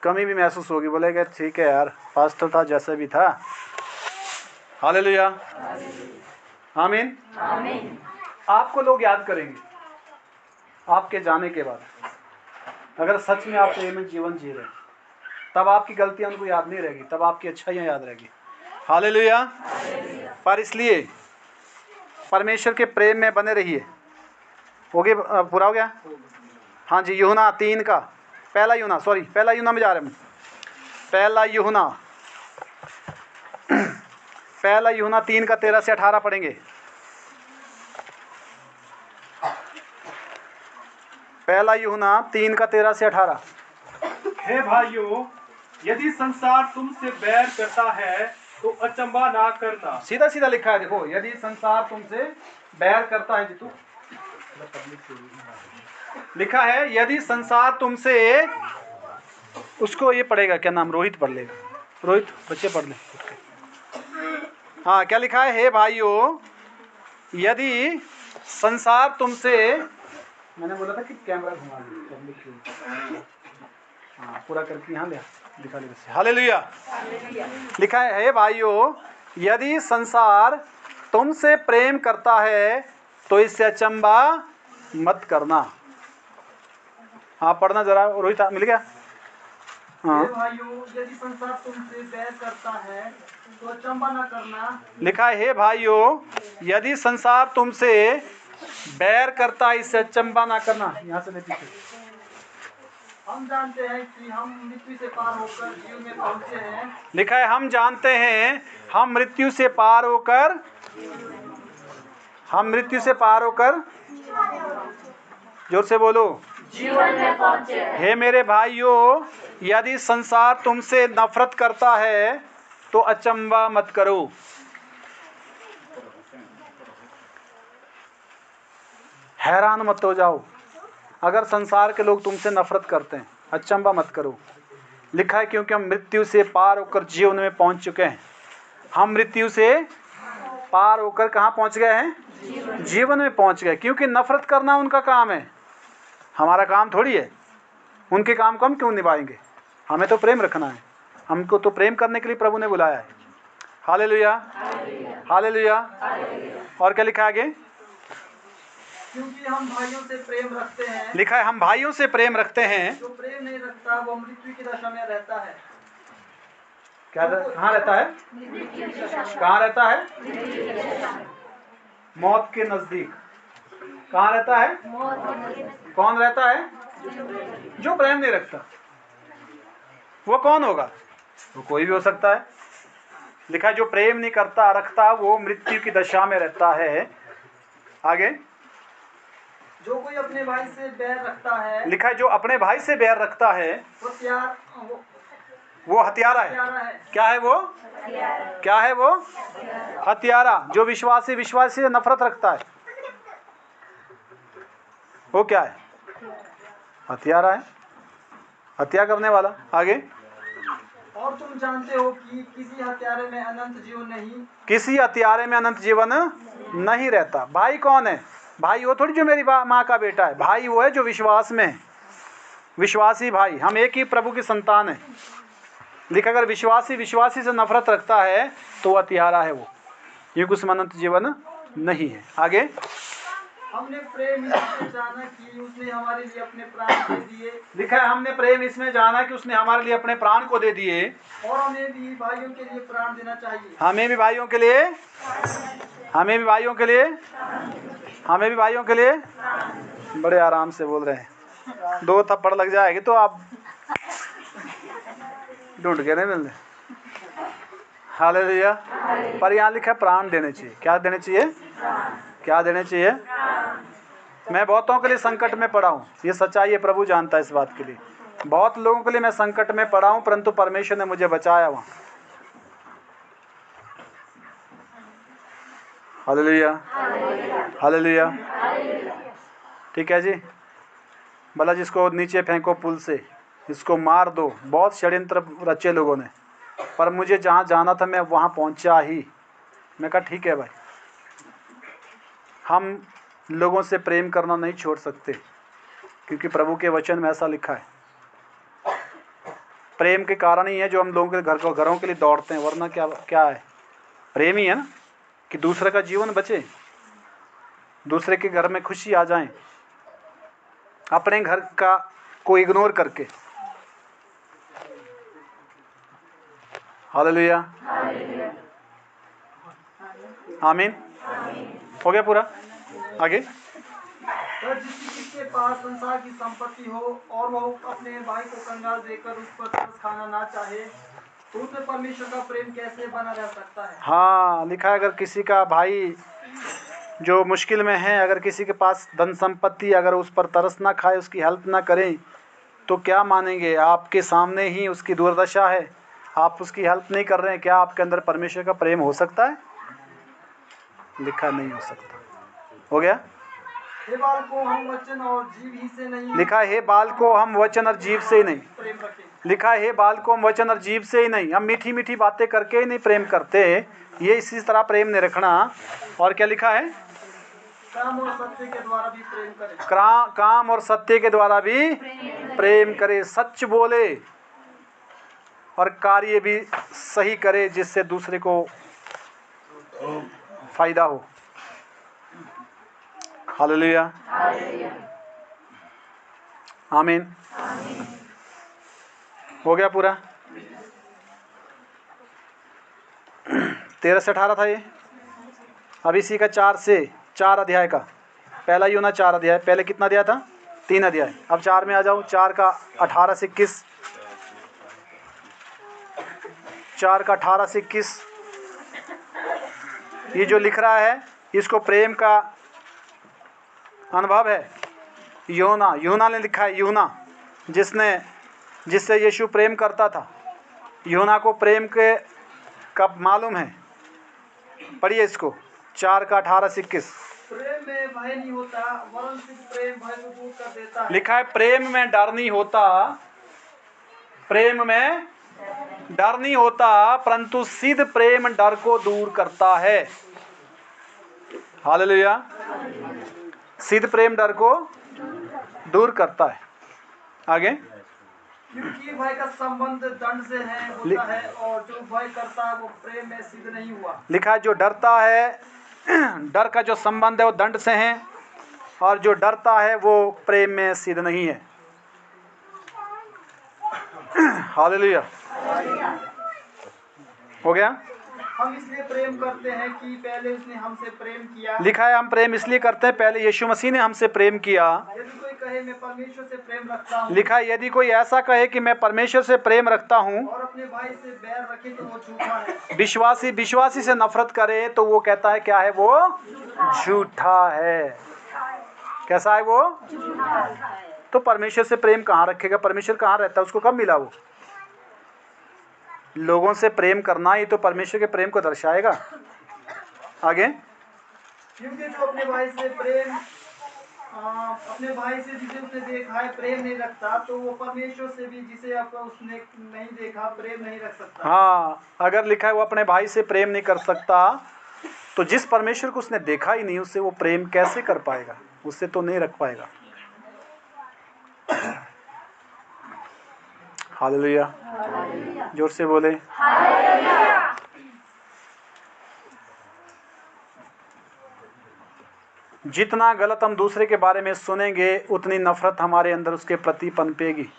कमी भी महसूस होगी, बोलेगा ठीक है यार, पास्टर था जैसे भी था। हालेलुया, आमीन। आपको लोग याद करेंगे आपके जाने के बाद, अगर सच में आप प्रेम में जीवन जी रहे हैं, तब आपकी गलतियां उनको याद नहीं रहेगी, तब आपकी अच्छाइयां याद रहेगी। हालेलुया। पर इसलिए परमेश्वर के प्रेम में बने रहिए। हो गया? पूरा हो गया? हाँ जी। यूहन्ना 3 का पहला यूहन्ना में जा रहे हैं। पहला यूहन्ना 3 का 13 से 18 पढ़ेंगे। पहला यूहन्ना 3 का 13 से 18। हे भाइयों, यदि संसार तुमसे बैर करता है तो अचंभा ना करना। सीधा सीधा लिखा है, देखो, यदि संसार तुमसे बैर करता है, जीतू लिखा है, यदि संसार तुमसे, उसको ये पढ़ेगा क्या नाम, रोहित पढ़ लेगा, रोहित बच्चे पढ़ ले। हाँ, क्या लिखा है? हे भाइयों, यदि संसार तुमसे, मैंने बोला था कि कैमरा घुमा दो, हाँ पूरा करके यहाँ ले दिखा ले। हालेलुया। लिखा है, हे भाइयों, यदि संसार तुमसे प्रेम करता है तो इससे अचंबा मत करना। हाँ पढ़ना जरा रोहित, मिल गया? हाँ। हे भाइयों, यदि संसार तुमसे बैर करता है तो अचंबा न करना। लिखा है, हे भाइयों, यदि संसार तुमसे बैर करता है इससे अचंबा ना करना। यहाँ से ले पीछे। हम जानते हैं कि हम मृत्यु से पार होकर जीवन में पहुंचे हैं। लिखा है, हम जानते हैं हम मृत्यु से पार होकर, हम मृत्यु से पार होकर, जोर से बोलो, जीवन में पहुंचे। हे मेरे भाइयों, यदि संसार तुमसे नफरत करता है तो अचंबा मत करो। हैरान मत हो जाओ अगर संसार के लोग तुमसे नफरत करते हैं, अचंबा मत करो। लिखा है, क्योंकि हम मृत्यु से पार होकर जीवन में पहुंच चुके हैं। हम मृत्यु से पार होकर कहाँ पहुंच गए हैं? जीवन में पहुंच गए। क्योंकि नफरत करना उनका काम है, हमारा काम थोड़ी है। उनके काम को हम क्यों निभाएंगे? हमें तो प्रेम रखना है, हमको तो प्रेम करने के लिए प्रभु ने बुलाया है। Hallelujah, hallelujah. और क्या लिखा है आगे? क्योंकि हम भाइयों से प्रेम रखते हैं। लिखा है, हम भाइयों से प्रेम रखते हैं। जो प्रेम नहीं रखता वो मृत्यु की दशा में रहता है। क्या कहाँ रहता है? कहाँ रहता है? मौत के नजदीक। कहाँ रहता है? कौन रहता है? जो प्रेम नहीं रखता। वो कौन होगा? वो कोई भी हो सकता है। लिखा है, जो प्रेम नहीं करता रखता वो मृत्यु की दशा में रहता है। आगे, जो कोई अपने भाई से बैर रखता है। लिखा है, जो अपने भाई से बैर रखता है वो हत्यारा है। क्या है वो? क्या है वो? हत्यारा। जो विश्वासी से नफरत रखता है वो क्या है? हत्यारा है, हत्या करने वाला। आगे, और तुम जानते हो कि किसी हत्यारे में अनंत जीवन नहीं। किसी हत्यारे में अनंत जीवन नहीं रहता। भाई कौन है? भाई वो थोड़ी जो मेरी माँ का बेटा है। भाई वो है जो विश्वास में है, विश्वासी भाई। हम एक ही प्रभु की संतान है। लिखा, अगर विश्वासी से नफरत रखता है तो वो हत्यारा है वो, क्योंकि उसमें अनंत जीवन नहीं है। आगे, हमने प्रेम इसमें जाना कि उसने हमारे लिए अपने प्राण दे दिए। लिखा है, हमने प्रेम इसमें जाना कि उसने हमारे लिए अपने प्राण को दे दिए। और हमें भी भाइयों के लिए प्राण देना चाहिए। हमें भी भाइयों के लिए, हमें भी भाइयों के लिए, हमें भी भाइयों के लिए। बड़े आराम से बोल रहे हैं। 2 थप्पड़ लग जाएगी तो आप ढूंढ के नहीं मिलते। हालेलुया। पर यहाँ लिखा है प्राण देने चाहिए। क्या देने चाहिए? क्या देने चाहिए? मैं बहुतों के लिए संकट में पड़ा हूँ, ये सच्चाई है, प्रभु जानता है इस बात के लिए। बहुत लोगों के लिए मैं संकट में पड़ा हूँ, परंतु परमेश्वर ने मुझे बचाया वहाँ। Hallelujah, hallelujah. ठीक है जी। भला जिसको नीचे फेंको पुल से, इसको मार दो। बहुत षड्यंत्र रचे लोगों ने, पर मुझे जहाँ जाना था मैं वहाँ पहुँचा ही। मैं कहा ठीक है भाई, हम लोगों से प्रेम करना नहीं छोड़ सकते, क्योंकि प्रभु के वचन में ऐसा लिखा है। प्रेम के कारण ही है जो हम लोगों के घरों के लिए दौड़ते हैं, वरना क्या है? प्रेम ही है ना, कि दूसरे का जीवन बचे, दूसरे के घर में खुशी आ जाए, अपने घर का को इग्नोर करके। हालेलुया, आमीन। हो गया पूरा? आगे, जिसके पास संसार की संपत्ति हो और वो अपने भाई को कंगाल देकर उस पर तरस खाना ना चाहे, तो उसमें परमेश्वर का प्रेम कैसे बना रह सकता है? हाँ, लिखा है, अगर किसी का भाई जो मुश्किल में है, अगर किसी के पास धन संपत्ति, अगर उस पर तरस ना खाए, उसकी हेल्प ना करें, तो क्या मानेंगे? आपके सामने ही उसकी दुर्दशा है, आप उसकी हेल्प नहीं कर रहे हैं। क्या आपके अंदर परमेश्वर का प्रेम हो सकता है? लिखा नहीं हो सकता। हो गया? हे बालकों हम वचन और जीव ही से नहीं लिखा है हे बालकों हम वचन और जीव से ही नहीं। प्रेम रखें। लिखा है हे बालकों हम वचन और जीव से ही नहीं, हम मीठी मीठी बातें करके ही नहीं प्रेम करते, ये इसी तरह प्रेम नहीं रखना। और क्या लिखा है? काम और सत्य के द्वारा भी प्रेम करें। काम और सत्य के द्वारा भी प्रेम करे, सच बोले और कार्य भी सही करे जिससे दूसरे को फायदा हो। हालेलुया, आमीन। हो गया पूरा? 13 से 18 था ये। अब इसी का 4 अध्याय का पहला यूना 4 अध्याय, पहले कितना अध्याय था? 3 अध्याय। अब 4 में आ जाओ। 4 का 18 से 21, 4 का 18 से 21। ये जो लिख रहा है इसको प्रेम का अनुभव है। यूहन्ना ने लिखा है, यूहन्ना जिससे यीशु प्रेम करता था। यूहन्ना को प्रेम के कब मालूम है? पढ़िए इसको, 4 का 18 से 21। प्रेम में भय नहीं होता वरन सिर्फ प्रेम भय को दूर कर देता है। लिखा है प्रेम में डर नहीं होता, प्रेम में डर नहीं होता, परंतु सिद्ध प्रेम डर को दूर करता है। हालेलुया। सिद्ध प्रेम डर को दूर करता है। आगे, क्योंकि भय का संबंध दंड से होता है और जो भय करता है वो प्रेम में सिद्ध नहीं हुआ। लिखा है जो डरता है, डर का जो संबंध है वो दंड से है, और जो डरता है वो प्रेम में सिद्ध नहीं है। हालेलुया। हो गया? हम इसलिए प्रेम करते हैं कि पहले उसने हमसे प्रेम किया। लिखा है हम प्रेम इसलिए करते हैं, पहले यीशु मसीह ने हमसे प्रेम किया। यदि कोई कहे मैं परमेश्वर से प्रेम रखता हूँ, लिखा है यदि कोई ऐसा कहे कि मैं परमेश्वर से प्रेम रखता हूँ और अपने भाई से बैर रखे तो वो झूठा है। विश्वासी से नफरत करे तो वो कहता है क्या है? वो झूठा है। कैसा है वो? तो परमेश्वर से प्रेम कहाँ रखेगा? परमेश्वर कहाँ रहता है? उसको कब मिला? वो लोगों से प्रेम करना ही तो परमेश्वर के प्रेम को दर्शाएगा। आगे, क्योंकि जो अपने भाई से जिसे उसने देखा है प्रेम नहीं रखता तो वो परमेश्वर से भी जिसे आपका उसने नहीं देखा प्रेम नहीं रख सकता। हाँ, अगर लिखा है वो अपने भाई से प्रेम नहीं कर सकता तो जिस परमेश्वर को उसने देखा ही नहीं उससे वो प्रेम कैसे कर पाएगा? उससे तो नहीं रख पाएगा। हालेलुया, जोर से बोले। जितना गलत हम दूसरे के बारे में सुनेंगे उतनी नफरत हमारे अंदर उसके प्रति पनपेगी।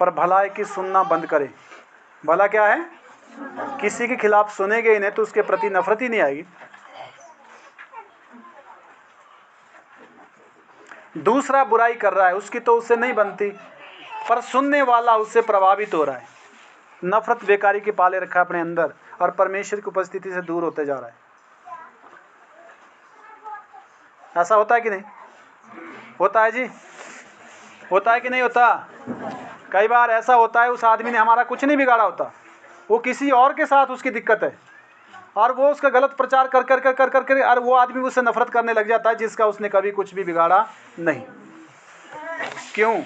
पर भला है कि सुनना बंद करें। भला क्या है? किसी के खिलाफ सुनेंगे ही नहीं तो उसके प्रति नफरत ही नहीं आएगी। दूसरा बुराई कर रहा है उसकी तो उससे नहीं बनती, पर सुनने वाला उससे प्रभावित हो रहा है। नफरत बेकारी के पाले रखा अपने अंदर और परमेश्वर की उपस्थिति से दूर होते जा रहा है। ऐसा होता है कि नहीं? होता है जी? होता है कि नहीं होता? कई बार ऐसा होता है उस आदमी ने हमारा कुछ नहीं बिगाड़ा होता, वो किसी और के साथ उसकी दिक्कत है और वो उसका गलत प्रचार कर कर कर कर कर कर और वो आदमी उससे नफरत करने लग जाता है जिसका उसने कभी कुछ भी बिगाड़ा नहीं। क्यों?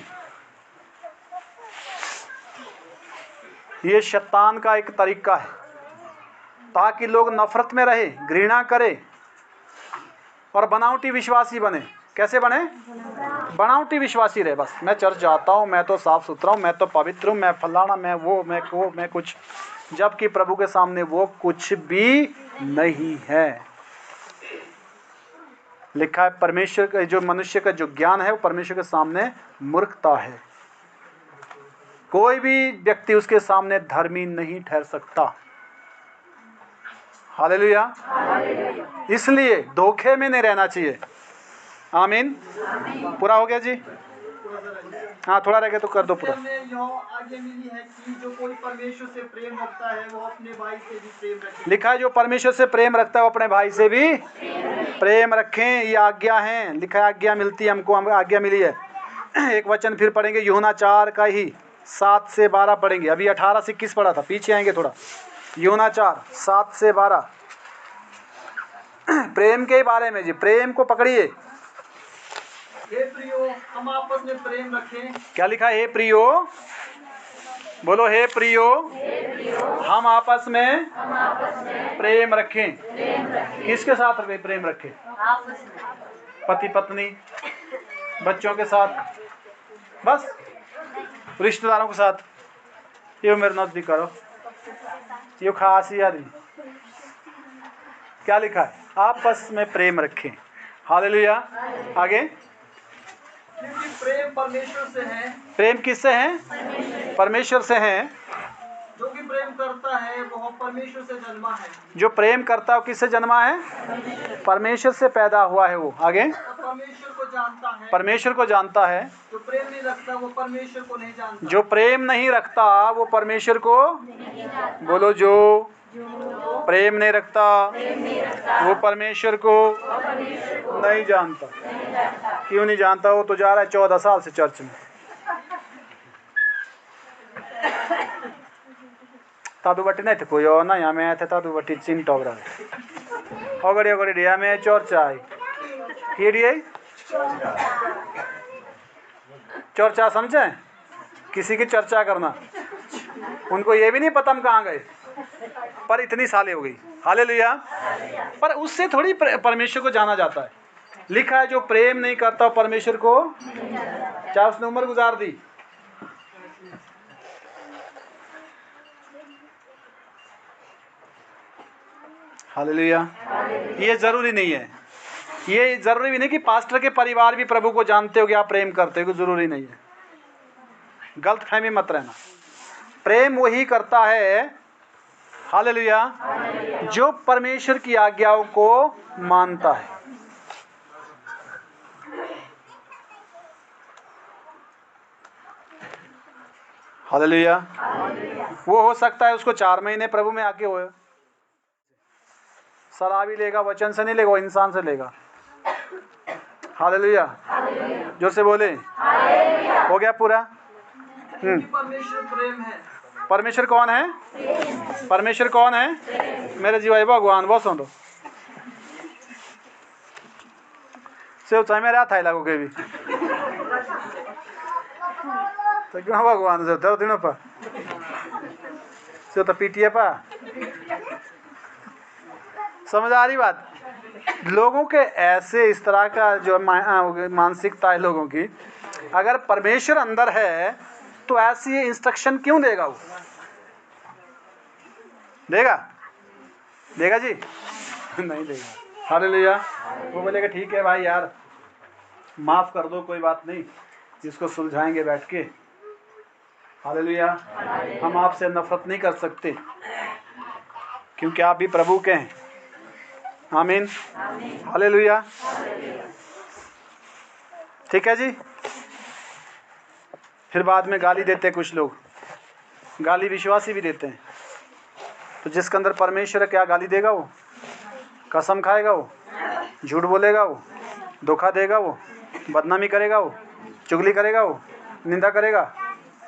ये शैतान का एक तरीका है ताकि लोग नफरत में रहे, घृणा करे और बनावटी विश्वासी बने। कैसे बने? बनावटी विश्वासी रहे। बस मैं चर्च जाता हूँ, मैं तो साफ सुथरा हूँ, मैं तो पवित्र हूँ, मैं फलाना, मैं वो, मैं कुछ, जबकि प्रभु के सामने वो कुछ भी नहीं है। लिखा है परमेश्वर का जो मनुष्य का जो ज्ञान है वो परमेश्वर के सामने मूर्खता है। कोई भी व्यक्ति उसके सामने धर्मी नहीं ठहर सकता। हालेलुया। इसलिए धोखे में नहीं रहना चाहिए। आमीन। पूरा हो गया जी? हाँ, थोड़ा रह गया तो कर दो पूरा। हमें यह आगे मिली है कि जो कोई परमेश्वर से प्रेम रखता है वो अपने भाई से भी प्रेम रखे। लिखा है जो परमेश्वर से प्रेम रखता है वो अपने भाई से भी प्रेम रखें। ये आज्ञा है। लिखा है आज्ञा मिलती है हमको, हमको आज्ञा मिली है। एक वचन फिर पढ़ेंगे, यूहन्ना 4 का ही 7 से 12 पढ़ेंगे। अभी 18 से 21 पढ़ा था, पीछे आएंगे थोड़ा। यूहन्ना 4 7 से 12 प्रेम के बारे में जी। प्रेम को पकड़िए। हे प्रियो, हम आपस में प्रेम रखें। क्या लिखा है? हे प्रियो, बोलो हे प्रियो, हम आपस में प्रेम रखें। किसके साथ प्रेम रखें? पति पत्नी, बच्चों के साथ, बस रिश्तेदारों के साथ। ये मेरे नजदीक करो, ये खास ही आदमी। क्या लिखा है? आपस में प्रेम रखें। हालेलुया। आगे, क्योंकि प्रेम परमेश्वर से है। प्रेम किससे है? परमेश्वर से है। जो कि प्रेम करता है वह परमेश्वर से जन्मा है। जो प्रेम करता है वो किससे जन्मा है? परमेश्वर से पैदा हुआ है वो। आगे, परमेश्वर को जानता है। परमेश्वर को जानता है। जो प्रेम नहीं रखता वो परमेश्वर को नहीं जानता। जो प्रेम नहीं रखता वो परमेश्वर को, बोलो, जो प्रेम नहीं रखता वो परमेश्वर को नहीं जानता। क्यों नहीं जानता? वो तो जा रहा है 14 साल से चर्च में। तादू बट्टी नहीं थे कोई और ना, यहाँ में आए थे तादू बट्टी चिन टोबरा अगड़ी अगड़ी डिया में चर्चा आई चर्चा, समझे? किसी की चर्चा करना, उनको ये भी नहीं पता हम कहाँ गए, पर इतनी सालें हो गई। हालेलुया। पर उससे थोड़ी परमेश्वर को जाना जाता है। लिखा है जो प्रेम नहीं करता परमेश्वर को, चाहे उसने उम्र गुजार दी। हालेलुया। ये जरूरी नहीं है, ये जरूरी भी नहीं कि पास्टर के परिवार भी प्रभु को जानते हो कि आप प्रेम करते हो, जरूरी नहीं है। गलत फहमी मत रहना। प्रेम वही करता है, हालेलुया, जो परमेश्वर की आज्ञाओं को मानता है। हालेलुया। वो हो सकता है उसको 4 महीने प्रभु में आके हो, सलाह भी लेगा, वचन से नहीं लेगा, वो इंसान से लेगा। हालेलुया। जोर से बोले, हो गया पूरा। परमेश्वर प्रेम है। परमेश्वर कौन है? परमेश्वर कौन है? मेरे जीवा भगवान। बहुत सुन लो, से चाहे मेरे हाथ लागू के भी तो क्यों भगवान से दर्द दिनों पर से तो पीटिए पा। समझ आ रही बात? लोगों के ऐसे इस तरह का जो मानसिकता है लोगों की, अगर परमेश्वर अंदर है तो ऐसी इंस्ट्रक्शन क्यों देगा? वो देगा? देगा जी? नहीं देगा। हालेलुया। वो बोलेगा ठीक है भाई यार, माफ कर दो, कोई बात नहीं, इसको सुलझाएंगे बैठ के। हालेलुया। हम आपसे नफरत नहीं कर सकते क्योंकि आप भी प्रभु के हैं। आमीन। हालेलुया। ठीक है जी। फिर बाद में गाली देते हैं कुछ लोग, गाली विश्वासी भी देते हैं। तो जिसके अंदर परमेश्वर है, क्या गाली देगा? वो कसम खाएगा, वो झूठ बोलेगा, वो धोखा देगा, वो बदनामी करेगा, वो चुगली करेगा, वो निंदा करेगा,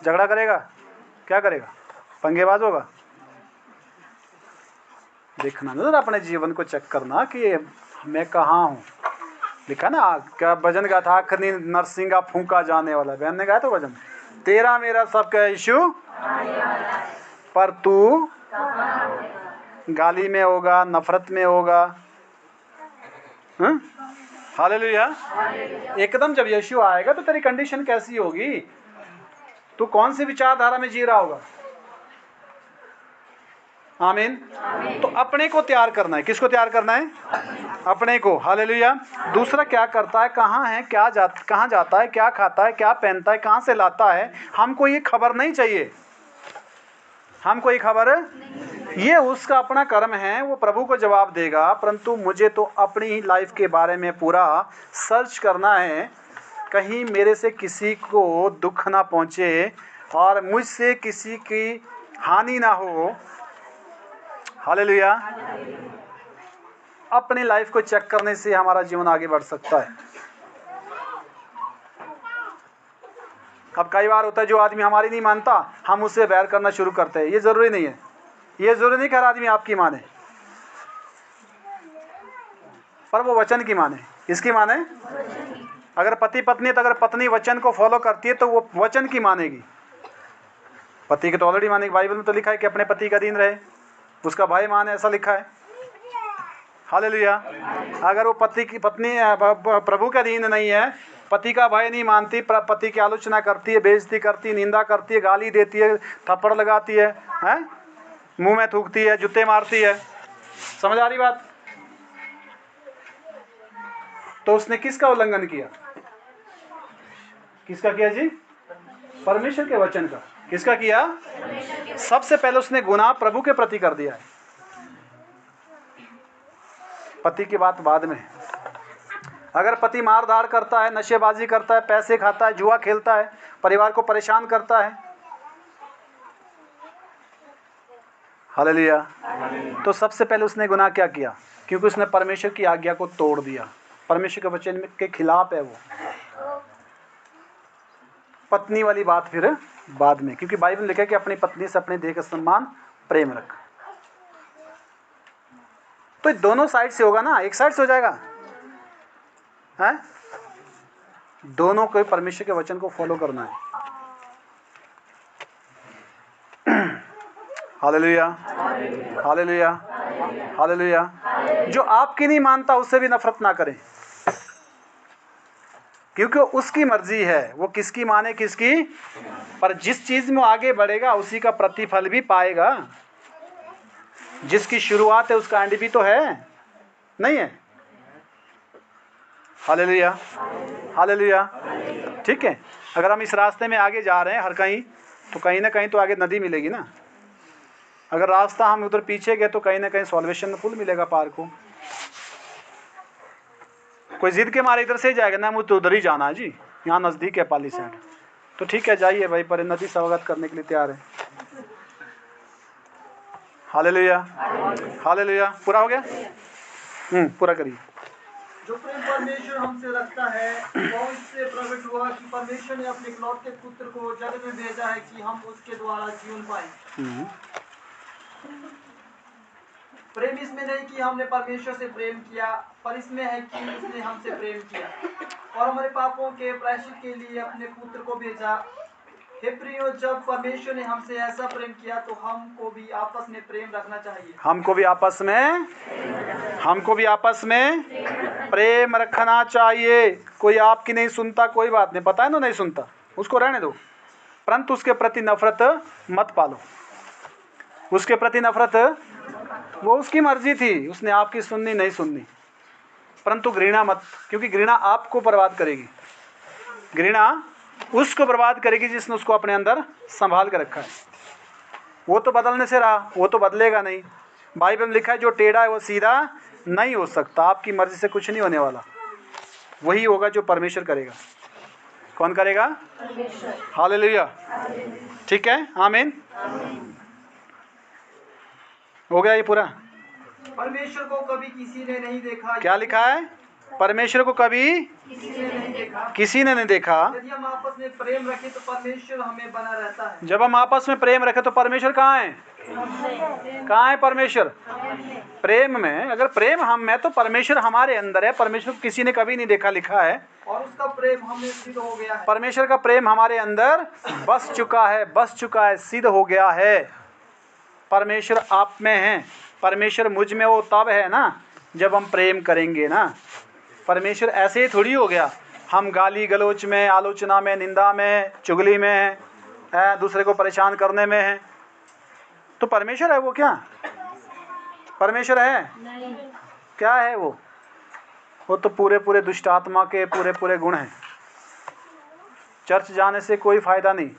झगड़ा करेगा, क्या करेगा? पंगेबाज होगा। देखना ना, अपने जीवन को चेक करना कि मैं कहाँ हूँ। लिखा ना, क्या भजन गाया था? आखिरी नरसिंगा फूंका जाने वाला, बहन ने गाया तो भजन, तेरा मेरा सबका यीशु, पर तू गाली में होगा, नफरत में होगा। हालेलुया। एकदम जब यीशु आएगा तो तेरी कंडीशन कैसी होगी? तू कौन सी विचारधारा में जी रहा होगा? आमीन। तो अपने को तैयार करना है। किसको तैयार करना है? अपने को। हालेलुया। दूसरा क्या करता है, कहाँ है, कहाँ जाता है, क्या खाता है, क्या पहनता है, कहाँ से लाता है, हमको ये खबर नहीं चाहिए। हमको ये खबर, ये उसका अपना कर्म है, वो प्रभु को जवाब देगा। परंतु मुझे तो अपनी ही लाइफ के बारे में पूरा सर्च करना है, कहीं मेरे से किसी को दुख ना पहुँचे और मुझसे किसी की हानि ना हो। हालेलुया। अपनी लाइफ को चेक करने से हमारा जीवन आगे बढ़ सकता है। अब कई बार होता है जो आदमी हमारी नहीं मानता, हम उससे बैर करना शुरू करते हैं। ये जरूरी नहीं है, ये जरूरी नहीं कि हर आदमी आपकी माने, पर वो वचन की माने। इसकी माने, अगर पति पत्नी है तो अगर पत्नी वचन को फॉलो करती है तो वो वचन की मानेगी। पति की तो ऑलरेडी मानेगी, बाइबल में तो लिखा है कि अपने पति का अधीन रहे, उसका भाई माने, ऐसा लिखा है। हालेलुया। अगर वो पति की पत्नी प्रभु के अधीन नहीं है, पति का भय नहीं मानती, पति की आलोचना करती है, बेइज्जती करती है, निंदा करती है, गाली देती है, थप्पड़ लगाती है, मुंह में थूकती है, जूते मारती है, समझ आ रही बात? तो उसने किसका उल्लंघन किया? किसका किया जी? परमेश्वर के वचन का। किसका किया? सबसे पहले उसने गुनाह प्रभु के प्रति कर दिया है। पति की बात बाद में। अगर पति मारधार करता है, नशेबाजी करता है, पैसे खाता है, जुआ खेलता है, परिवार को परेशान करता है, हालेलुया, तो सबसे पहले उसने गुनाह क्या किया? क्योंकि उसने परमेश्वर की आज्ञा को तोड़ दिया, परमेश्वर के वचन के खिलाफ है वो। पत्नी वाली बात फिर बाद में, क्योंकि बाइबल लिखा है कि अपनी पत्नी से अपने देह का सम्मान प्रेम रख। तो दोनों साइड से होगा ना, एक साइड से हो जाएगा है? दोनों को परमेश्वर के वचन को फॉलो करना है। Hallelujah, hallelujah, hallelujah. जो आपकी नहीं मानता उससे भी नफरत ना करें, क्योंकि उसकी मर्जी है, वो किसकी माने किसकी, पर जिस चीज में आगे बढ़ेगा उसी का प्रतिफल भी पाएगा। जिसकी शुरुआत है उसका एंड भी तो है, नहीं है? Hallelujah, hallelujah. ठीक है, अगर हम इस रास्ते में आगे जा रहे हैं हर कहीं, तो कहीं ना कहीं तो आगे नदी मिलेगी ना। अगर रास्ता हम उधर पीछे गए तो कहीं ना कहीं सॉल्वेशन पुल मिलेगा पार को। कोई जिद के मारे इधर से ही जाएगा ना, मुझे उधर ही जाना है जी, यहाँ नज़दीक है पाली साइड, तो ठीक है जाइए भाई, पर नदी स्वागत करने के लिए तैयार है। Hallelujah, hallelujah. पूरा हो गया? पूरा करिए। जो प्रेम परमेश्वर हमसे रखता है वो इससे प्रकट हुआ कि परमेश्वर ने अपने इकलौते पुत्र को जगत में भेजा है कि हम उसके द्वारा जीवन पाएं। प्रेम इसमें नहीं कि हमने परमेश्वर से प्रेम किया, पर इसमें है कि उसने हमसे प्रेम किया और हमारे पापों के प्रायश्चित के लिए अपने पुत्र को भेजा। हे प्रियो, जब परमेश्वर ने हमसे ऐसा प्रेम किया तो हमको भी आपस में प्रेम रखना चाहिए। हमको भी आपस में प्रेम रखना चाहिए। कोई आपकी नहीं सुनता, कोई बात नहीं, पता है ना नहीं सुनता, उसको रहने दो, परंतु उसके प्रति नफरत मत पालो। उसके प्रति नफरत, वो उसकी मर्जी थी, उसने आपकी सुननी नहीं सुननी, परंतु घृणा मत, क्योंकि घृणा आपको बर्बाद करेगी। घृणा उसको बर्बाद करेगी जिसने उसको अपने अंदर संभाल कर रखा है। वो तो बदलने से रहा, वो तो बदलेगा नहीं। बाइबल में लिखा है जो टेढ़ा है वो सीधा नहीं हो सकता। आपकी मर्जी से कुछ नहीं होने वाला, वही होगा जो परमेश्वर करेगा। कौन करेगा? हालेलुया। ठीक है, आमीन। हो गया ये पूरा? परमेश्वर को कभी किसी ने नहीं देखा। क्या लिखा है? परमेश्वर को कभी किसी ने नहीं देखा। यदि हम आपस में प्रेम रखें तो परमेश्वर हमें बना रहता है। जब हम आपस में प्रेम रखें तो परमेश्वर कहाँ है? कहाँ है परमेश्वर? प्रेम में। अगर प्रेम हम में तो परमेश्वर हमारे अंदर है। परमेश्वर को किसी ने कभी नहीं देखा, लिखा है, और उसका प्रेम हमें सिद्ध हो गया है। परमेश्वर का प्रेम हमारे अंदर बस चुका है, सिद्ध हो गया है। परमेश्वर आप में है, परमेश्वर मुझ में वो तब है ना जब हम प्रेम करेंगे ना। परमेश्वर ऐसे ही थोड़ी हो गया, हम गाली गलोच में, आलोचना में, निंदा में, चुगली में, दूसरे को परेशान करने में है। तो परमेश्वर है वो क्या? परमेश्वर है नहीं। क्या है वो? वो तो पूरे दुष्ट आत्मा के पूरे गुण हैं। चर्च जाने से कोई फायदा नहीं,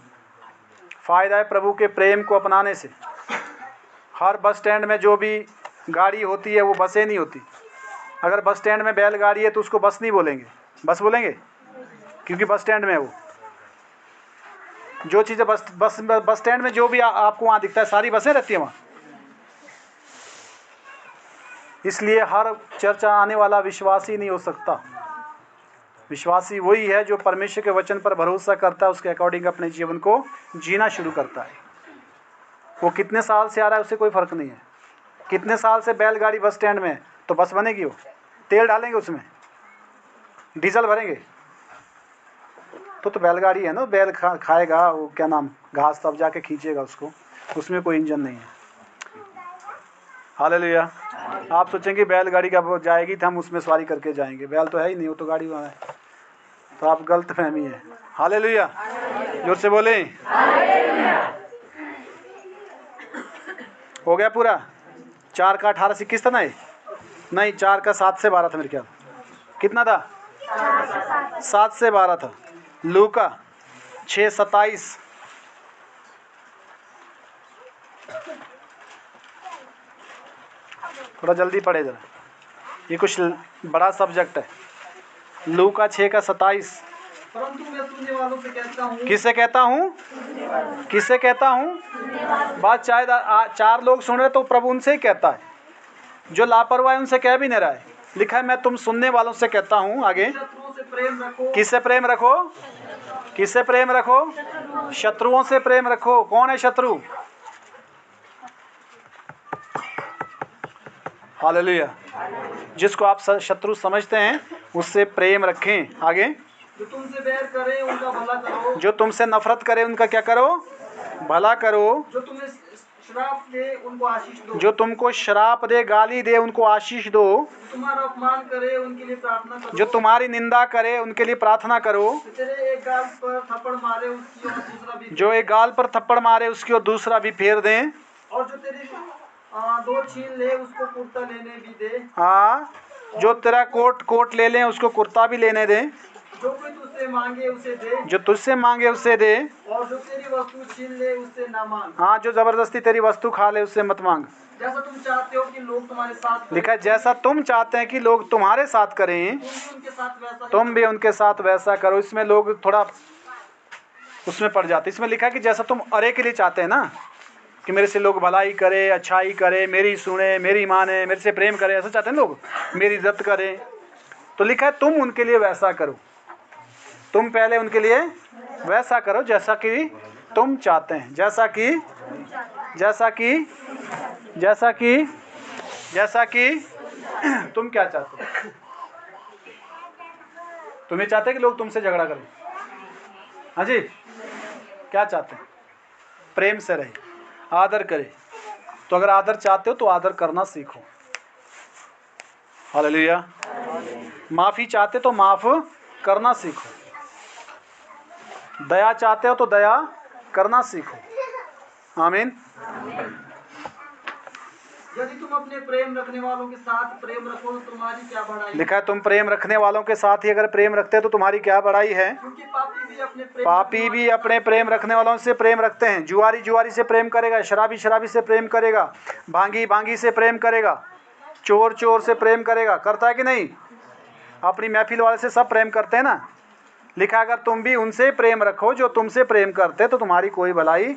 फायदा है प्रभु के प्रेम को अपनाने से। हर बस स्टैंड में जो भी गाड़ी होती है वो बसें नहीं होती। अगर बस स्टैंड में बैलगाड़ी है तो उसको बस नहीं बोलेंगे, बस बोलेंगे, क्योंकि बस स्टैंड में है वो। जो चीज़ें बस स्टैंड में जो भी आपको वहाँ दिखता है सारी बसें रहती है वहाँ। इसलिए हर चर्च आने वाला विश्वासी नहीं हो सकता। विश्वासी वही है जो परमेश्वर के वचन पर भरोसा करता है, उसके अकॉर्डिंग अपने जीवन को जीना शुरू करता है। वो कितने साल से आ रहा है उससे कोई फर्क नहीं है। कितने साल से बैलगाड़ी बस स्टैंड में है तो बस बनेगी, वो तेल डालेंगे उसमें, डीजल भरेंगे, तो बैलगाड़ी है ना, बैल खाएगा वो क्या नाम घास, तब जाके खींचेगा उसको, उसमें कोई इंजन नहीं है। हालेलुया। आप सोचेंगे बैलगाड़ी का वो जाएगी तो हम उसमें सवारी करके जाएंगे, बैल तो है ही नहीं, वो तो गाड़ी वहाँ है, तो आप गलत फहमी है। हालेलुया, जोर से बोले। हो गया पूरा। 4 का 18 से 21 था ना ये? नहीं, 4 का 7 से 12 था मेरे ख्याल। कितना था? 7 से 12 था। लूका 6:27। थोड़ा जल्दी पढ़े जरा, ये कुछ बड़ा सब्जेक्ट है। लूका 6 का 27। परंतु मैं सुनने वालों से कहता हूँ। किससे कहता हूँ? किससे कहता हूँ? बात चाहे 4 लोग सुन रहे तो प्रभु उनसे ही कहता है। जो लापरवाह है उनसे कह भी नहीं रहा है। लिखा है मैं तुम सुनने वालों से कहता हूँ। आगे, शत्रुओं से प्रेम रखो। किससे प्रेम रखो? किससे प्रेम रखो? शत्रुओं से प्रेम रखो। कौन है शत्रु? हालेलुया। जिसको आप शत्रु समझते हैं उससे प्रेम रखें। आगे, जो तुमसे बैर करे उनका भला करो। जो तुमसे नफरत करे उनका क्या करो? भला करो। जो तुम्हें श्राप दे उनको आशीष दो। जो तुमको श्राप दे, गाली दे, उनको आशीष दो। जो तुम्हारा अपमान करे उनके लिए प्रार्थना करो। जो तुम्हारी निंदा करे उनके लिए प्रार्थना करो। जो तेरे एक गाल पर थप्पड़ मारे उसकी और दूसरा भी। जो एक गाल पर थप्पड़ मारे उसकी और दूसरा भी फेर दें। और जो तेरी 2 छीन ले उसको कुर्ता लेने भी दे। हाँ, जो तेरा कोट ले लें उसको कुर्ता भी लेने दें। जो कोई तुझसे मांगे उसे दे। जो तुझसे मांगे उससे दे। और जो तेरी वस्तु छीन ले उससे ना मांग। हाँ, जो जबरदस्ती तेरी वस्तु खा ले उससे मत मांग। जैसा तुम चाहते हो कि लोग तुम्हारे साथ करें, लिखा है जैसा तुम चाहते हैं कि लोग तुम्हारे साथ करें तुम भी उनके साथ वैसा करो। इसमें लोग थोड़ा उसमें पड़ जाते। इसमें लिखा है कि जैसा तुम अरे के लिए चाहते हैं ना, कि मेरे से लोग भलाई करे, अच्छाई करे, मेरी सुने, मेरी माने, मेरे से प्रेम करे, ऐसा चाहते हैं लोग, मेरी इज्जत करें, तो लिखा है तुम उनके लिए वैसा करो। तुम पहले उनके लिए वैसा करो जैसा कि तुम चाहते हैं। जैसा कि तुम क्या चाहते हो? तुम ये चाहते हैं कि लोग तुमसे झगड़ा करें? हाँ जी, क्या चाहते हैं? प्रेम से रहे, आदर करे। तो अगर आदर चाहते हो तो आदर करना सीखो। हालेलुया। माफी चाहते तो माफ करना सीखो। दया चाहते हो तो दया करना सीखो। आमीन। यदि तुम अपने प्रेम रखने वालों के साथ प्रेम रखो तो तुम्हारी क्या बढ़ाई। लिखा है तुम प्रेम रखने वालों के साथ ही अगर प्रेम रखते तो तुम्हारी क्या बढ़ाई है? क्योंकि पापी भी अपने प्रेम रखने वालों से प्रेम रखते हैं। जुआरी से प्रेम करेगा, शराबी से प्रेम करेगा, भांगी से प्रेम करेगा, चोर से प्रेम करेगा। करता है कि नहीं? अपनी महफिल वाले से सब प्रेम करते हैं ना। लिखा अगर तुम भी उनसे प्रेम रखो जो तुमसे प्रेम करते तो तुम्हारी कोई भलाई,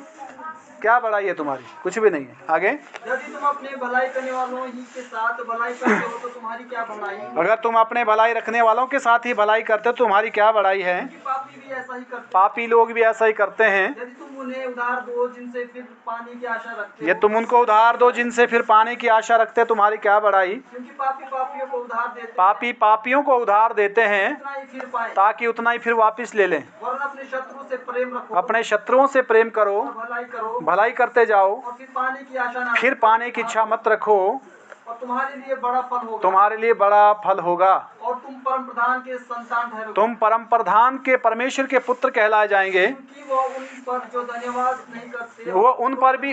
क्या बढ़ाई है तुम्हारी? कुछ भी नहीं है। आगे, यदि तुम अपने भलाई करने वालों ही के साथ भलाई करते हो तो तुम्हारी क्या बढ़ाई। अगर तुम अपने भलाई रखने वालों के साथ ही भलाई करते हो तो तुम्हारी क्या बढ़ाई है? पापी भी ऐसा ही करते। पापी लोग भी ऐसा ही करते हैं। यदि तुम उन्हें उधार दो जिनसे फिर पाने की आशा रखते ये तुम उनको उधार दो जिनसे फिर पाने की आशा रखते तुम्हारी क्या बढ़ाई? क्योंकि पापी पापियों को उधार देते पापी पापियों को उधार देते हैं उतना ही फिर पाए, ताकि उतना ही फिर वापस ले लें। वरना अपने शत्रु से प्रेम रखो। अपने शत्रुओं से प्रेम करो, और भलाई करो, भलाई करते जाओ, और फिर पाने की आशा ना फिर पाने की इच्छा मत रखो, और तुम्हारे लिए बड़ा फल होगा। तुम्हारे लिए बड़ा फल होगा। और तुम परम प्रधान के संतान ठहरोगे। तुम परम प्रधान के परमेश्वर के पुत्र कहलाए जाएंगे। क्योंकि वो उन पर जो धन्यवाद नहीं करते, वो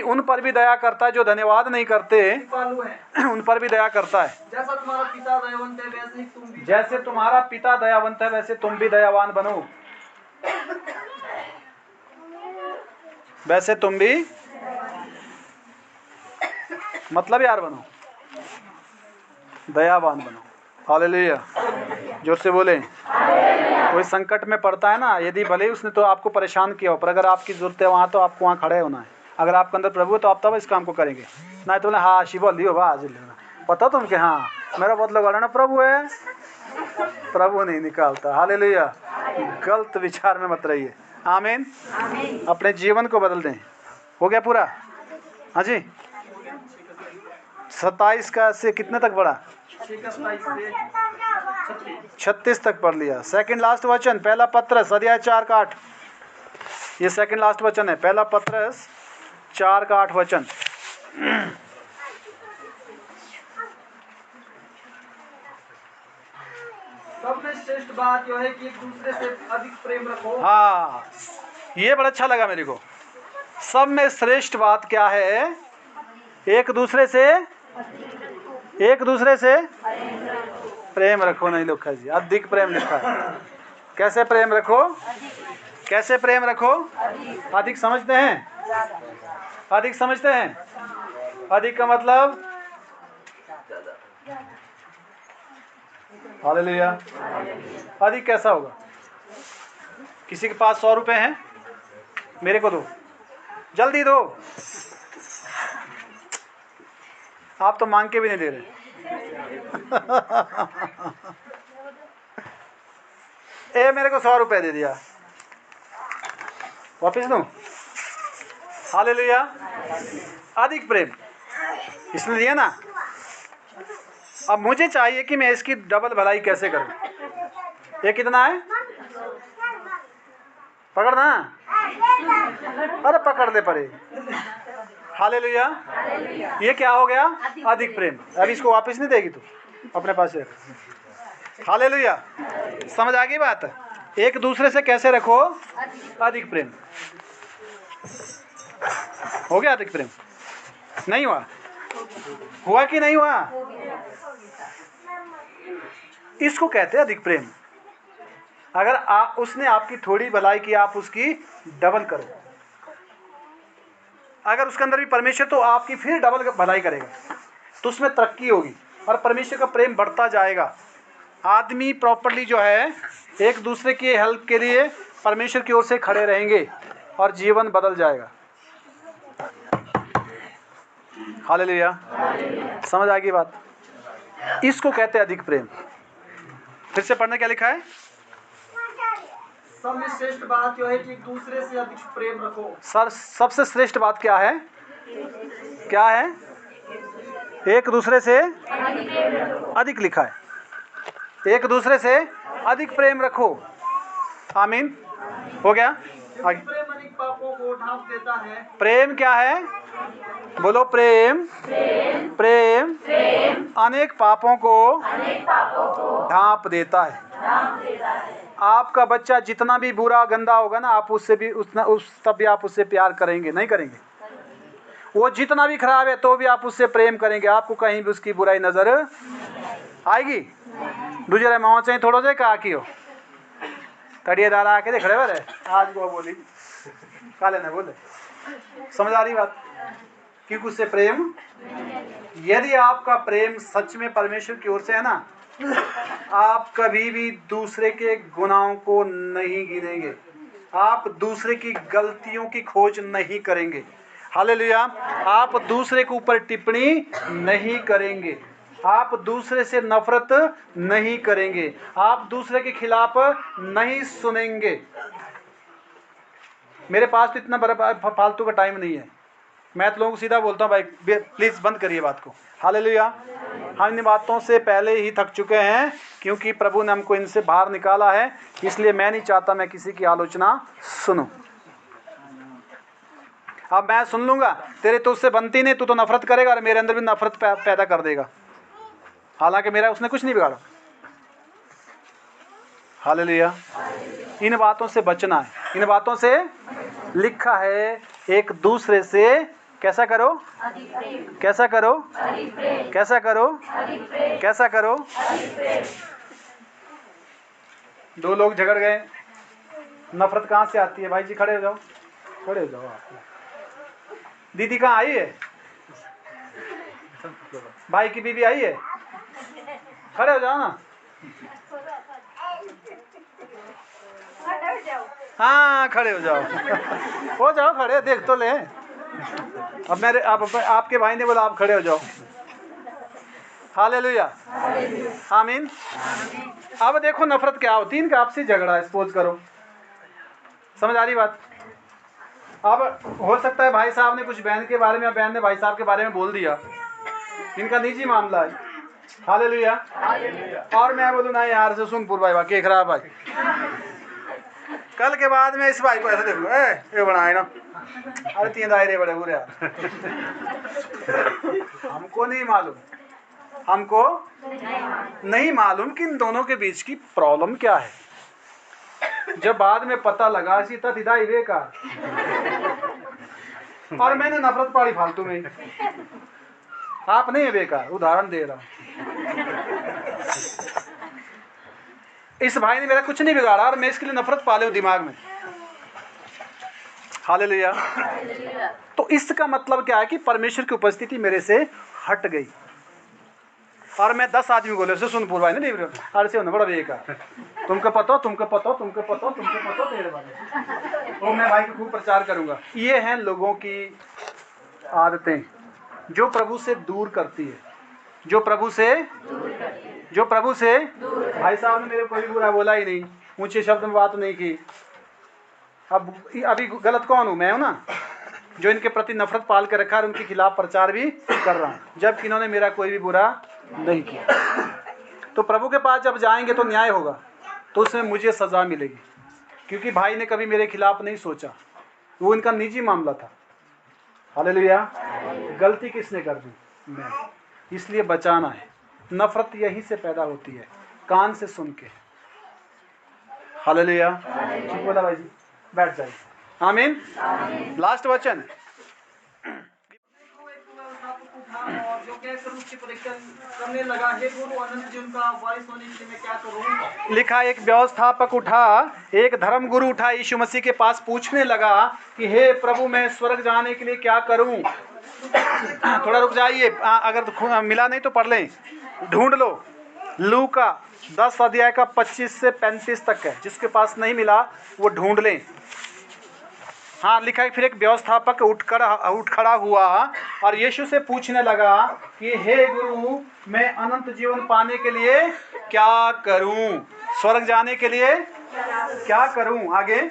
उन पर भी दया करता है जो धन्यवाद नहीं करते, कृपालु है। उन पर भी दया करता है। जैसा तुम्हारा पिता दयावंत है वैसे ही तुम भी। जैसे तुम्हारा पिता दयावंत है वैसे तुम भी दयावान बनो। वैसे तुम भी मतलब यार बनो, दयावान बनो। हालेलुया। जोर से बोले। कोई संकट में पड़ता है ना, यदि भले ही उसने तो आपको परेशान किया हो, पर अगर आपकी जरूरत है वहाँ तो आपको वहाँ खड़े होना है। अगर आपके अंदर प्रभु है तो आप तब इस काम को करेंगे। ना तो बोले हाँ शिव लियो आज लेना, पता तुम कि हाँ मेरा बहुत लोग ना प्रभु है, प्रभु नहीं निकालता। हालेलुया। गलत विचार में मत रहिए। आमीन। अपने जीवन को बदल दें। हो गया पूरा? हाँ जी। 27 का से कितने तक बढ़ा? 36 तक पढ़ लिया। सेकंड लास्ट वचन, पहला पत्रस अध्याय 4 का 8। ये सेकंड लास्ट वचन है, पहला पत्रस 4 का 8 वचन। सब में श्रेष्ठ बात यह है कि एक दूसरे से अधिक प्रेम रखो। हाँ, ये बड़ा अच्छा लगा मेरे को। सब में श्रेष्ठ बात क्या है? एक दूसरे से प्रेम रखो। नहीं लिखा जी, अधिक प्रेम लिखा है। कैसे प्रेम रखो? कैसे प्रेम रखो? अधिक समझते हैं? अधिक समझते हैं? अधिक का मतलब हालेलुया। अधिक कैसा होगा? किसी के पास 100 रुपए हैं, मेरे को दो, जल्दी दो। आप तो मांग के भी नहीं दे रहे। ए मेरे को 100 रुपए दे दिया, वापिस दूं? हालेलुया। अधिक प्रेम इसने दिया ना। अब मुझे चाहिए कि मैं इसकी डबल भलाई कैसे करूं। ये कितना है? पकड़ना, अरे पकड़ ले परे। हालेलुया। ये क्या हो गया? अधिक प्रेम। अब इसको वापस नहीं देगी तू, अपने पास रख। हालेलुया। समझ आ गई बात? एक दूसरे से कैसे रखो? अधिक प्रेम। हो गया अधिक प्रेम? नहीं हुआ? हुआ कि नहीं हुआ? इसको कहते हैं अधिक प्रेम। अगर उसने आपकी थोड़ी भलाई की, आप उसकी डबल करो। अगर उसके अंदर भी परमेश्वर, तो आपकी फिर डबल भलाई करेगा, तो उसमें तरक्की होगी और परमेश्वर का प्रेम बढ़ता जाएगा। आदमी प्रॉपरली जो है एक दूसरे की हेल्प के लिए परमेश्वर की ओर से खड़े रहेंगे और जीवन बदल जाएगा। हालेलुया। समझ आ गई बात? इसको कहते हैं अधिक प्रेम। फिर से पढ़ना, क्या लिखा है? सब में श्रेष्ठ बात यह है कि एक दूसरे से अधिक प्रेम रखो। सर, सबसे श्रेष्ठ बात क्या है? क्या है? एक दूसरे से अधिक लिखा है। एक दूसरे से अधिक प्रेम रखो। आमीन। हो गया? आगे। प्रेम अनेक पापों को ढांप देता है। प्रेम क्या है? बोलो प्रेम। प्रेम अनेक पापों को ढांप देता है। आपका बच्चा जितना भी बुरा गंदा होगा ना, आप उससे भी तब भी आप उससे प्यार करेंगे? नहीं करेंगे? वो जितना भी खराब है तो भी आप उससे प्रेम करेंगे। आपको कहीं भी उसकी बुराई नजर आएगी? दूसरे माओ चाहिए थोड़ो से कहा की हो तड़िए दारा आके देख रहे बरे आज वो बोली काले ने बोले। समझ आ रही बात? क्योंकि उससे प्रेम, यदि आपका प्रेम सच में परमेश्वर की ओर से है ना, आप कभी भी दूसरे के गुनाहों को नहीं गिनेंगे। आप दूसरे की गलतियों की खोज नहीं करेंगे। हालेलुया। आप दूसरे के ऊपर टिप्पणी नहीं करेंगे। आप दूसरे से नफरत नहीं करेंगे। आप दूसरे के खिलाफ नहीं सुनेंगे। मेरे पास तो इतना बड़ा फालतू का टाइम नहीं है। मैं तो लोगों को सीधा बोलता हूँ, भाई प्लीज़ बंद करिए बात को। हालेलुया। हम इन बातों से पहले ही थक चुके हैं, क्योंकि प्रभु ने हमको इनसे बाहर निकाला है। इसलिए मैं नहीं चाहता मैं किसी की आलोचना सुनूं। अब मैं सुन लूंगा, तेरे तो उससे बनती नहीं, तू तो नफरत करेगा और मेरे अंदर भी नफरत पैदा कर देगा। हालांकि मेरा उसने कुछ नहीं बिगाड़ा। हालेलुया। इन बातों से बचना है। इन बातों से लिखा है, एक दूसरे से कैसा करो? कैसा करो? कैसा करो? कैसा करो? दो लोग झगड़ गए, नफरत कहाँ से आती है? भाई जी खड़े हो जाओ, खड़े हो जाओ। आप दीदी कहाँ आई है? भाई की बीवी आई है? खड़े हो जाओ ना। हाँ खड़े हो जाओ। हो जाओ खड़े, देख तो ले। अब मेरे आपके भाई ने बोला आप खड़े हो जाओ। हालेलुया। आमीन। अब देखो नफरत क्या होती है इनका, आपसी झगड़ा है, सपोज करो। समझ आ रही बात? अब हो सकता है भाई साहब ने कुछ बहन के बारे में, बहन ने भाई साहब के बारे में बोल दिया। इनका निजी मामला है, हालेलुया। और मैं बोलूँ ना यार से सुनपुर भाई वाकई खराब भाई, कल के बाद में इस भाई को ऐसे देखूँ, ये बनाए ना, अरे 3 दायरे बड़े बुरे यार। हमको नहीं मालूम, हमको नहीं मालूम कि इन दोनों के बीच की प्रॉब्लम क्या है। जब बाद में पता लगा सीता सीधा ही का, और मैंने नफरत पाड़ी फालतू में। आप नहीं है बेकार, उदाहरण दे रहा हूं। इस भाई ने मेरा कुछ नहीं बिगाड़ा और मैं इसके लिए नफरत पाले हूं दिमाग में। हालेलुया। तो इसका मतलब क्या है कि परमेश्वर की उपस्थिति मेरे से हट गई और मैं 10 आदमी बोले उसे सुनपुर भाई नहीं अरे से होना बड़ा बेकार, तुमको पता तेरे बारे। तो मैं भाई को खूब प्रचार करूंगा। ये हैं लोगों की आदतें जो प्रभु से दूर करती है, जो प्रभु से भाई साहब ने मेरे कोई बुरा बोला ही नहीं, ऊंचे शब्द में बात नहीं की। अब अभी गलत कौन हूं? मैं हूं ना, जो इनके प्रति नफरत पाल के रखा और उनके खिलाफ प्रचार भी कर रहा हूं, जबकि इन्होंने मेरा कोई भी बुरा नहीं किया। तो प्रभु के पास जब जाएंगे तो न्याय होगा, तो उसमें मुझे सजा मिलेगी, क्योंकि भाई ने कभी मेरे खिलाफ नहीं सोचा, वो इनका निजी मामला था। हालेलुया। गलती किसने कर दी? मैं। इसलिए बचाना है। नफरत यहीं से पैदा होती है, कान से सुन के। हालेलुया। ठीक बोला भाई जी, बैठ जाइए। आमीन। लास्ट वचन। और जो कहकर उसकी परीक्षा करने लगा, हे गुरु अनंत जीवन का वारिस होने के लिए मैं क्या करूं? लिखा, एक व्यवस्थापक उठा, एक धर्म गुरु उठा, यीशु मसीह के पास पूछने लगा कि हे प्रभु मैं स्वर्ग जाने के लिए क्या करूं? थोड़ा रुक जाइए, अगर मिला नहीं तो पढ़ लें, ढूंढ लो। लूका 10 अध्याय का 25 से 35 तक है, जिसके पास नहीं मिला वो ढूंढ लें। हाँ, लिखा है, फिर एक व्यवस्थापक उठ खड़ा हुआ और यीशु से पूछने लगा कि हे गुरु मैं अनंत जीवन पाने के लिए क्या करूं? स्वर्ग जाने के लिए क्या करूं? आगे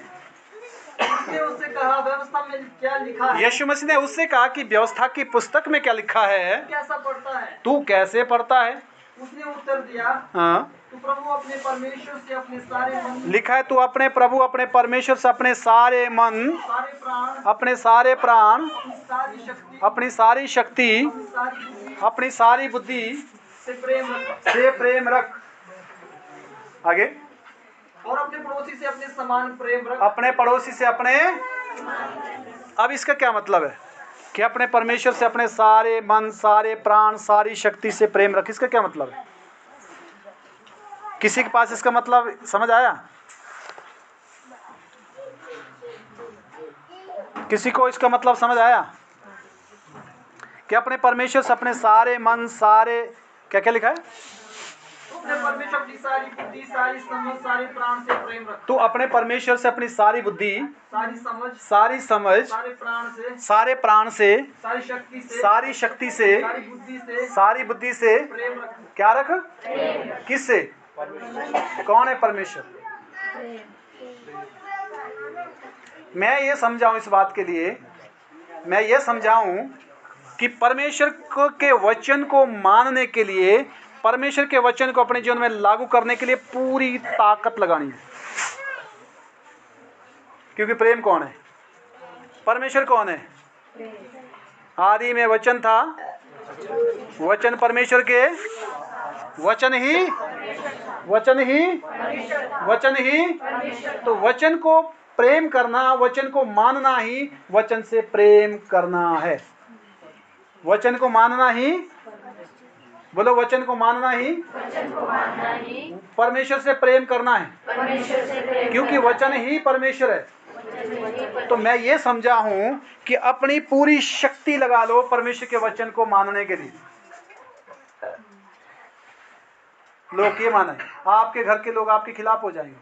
उससे कहा, व्यवस्था में क्या लिखा है? यीशु मसीह ने उससे कहा कि व्यवस्था की पुस्तक में क्या लिखा है? कैसा पढ़ता है? तू कैसे पढ़ता है? उसने उत्तर दिया, हाँ, तू प्रभु अपने परमेश्वर से अपने सारे मन, लिखा है, तू अपने प्रभु अपने परमेश्वर से अपने सारे मन, सारे प्राण, अपने सारे प्राण, अपनी सारी शक्ति, अपनी सारी शक्ति, अपनी सारी बुद्धि अपनी सारी बुद्धि से प्रेम रख। आगे, और अपने पड़ोसी से अपने समान प्रेम रख। अपने पड़ोसी से अपने। अब इसका क्या मतलब है कि अपने परमेश्वर से अपने सारे मन, सारे प्राण, सारी शक्ति से प्रेम रख? इसका क्या मतलब है? किसी के पास इसका मतलब समझ आया? किसी को इसका मतलब समझ आया कि अपने परमेश्वर से अपने सारे मन, सारे क्या क्या लिखा है? अपने परमेश्वर की सारी बुद्धि, सारी समझ, सारे प्राण से प्रेम रख। तो अपने परमेश्वर से अपनी सारी बुद्धि, सारी समझ, सारे प्राण से, सारे प्राण से, सारी शक्ति से, सारी बुद्धि से प्रेम रख। क्या रख? किससे? कौन है परमेश्वर? मैं ये समझाऊं, इस बात के लिए मैं ये समझाऊं कि परमेश्वर के वचन को मानने के लिए, परमेश्वर के वचन को अपने जीवन में लागू करने के लिए पूरी ताकत लगानी है। क्योंकि प्रेम कौन है? परमेश्वर कौन है? आदि में वचन था, वचन परमेश्वर के, वचन ही तो वचन को प्रेम करना, वचन को मानना ही वचन से प्रेम करना है। वचन को मानना ही, बोलो, वचन को मानना ही परमेश्वर से प्रेम करना है, क्योंकि वचन ही परमेश्वर है। तो मैं ये समझा हूं कि अपनी पूरी शक्ति लगा लो परमेश्वर के वचन को मानने के लिए। लोग ये माने, आपके घर के लोग आपके खिलाफ हो जाएंगे।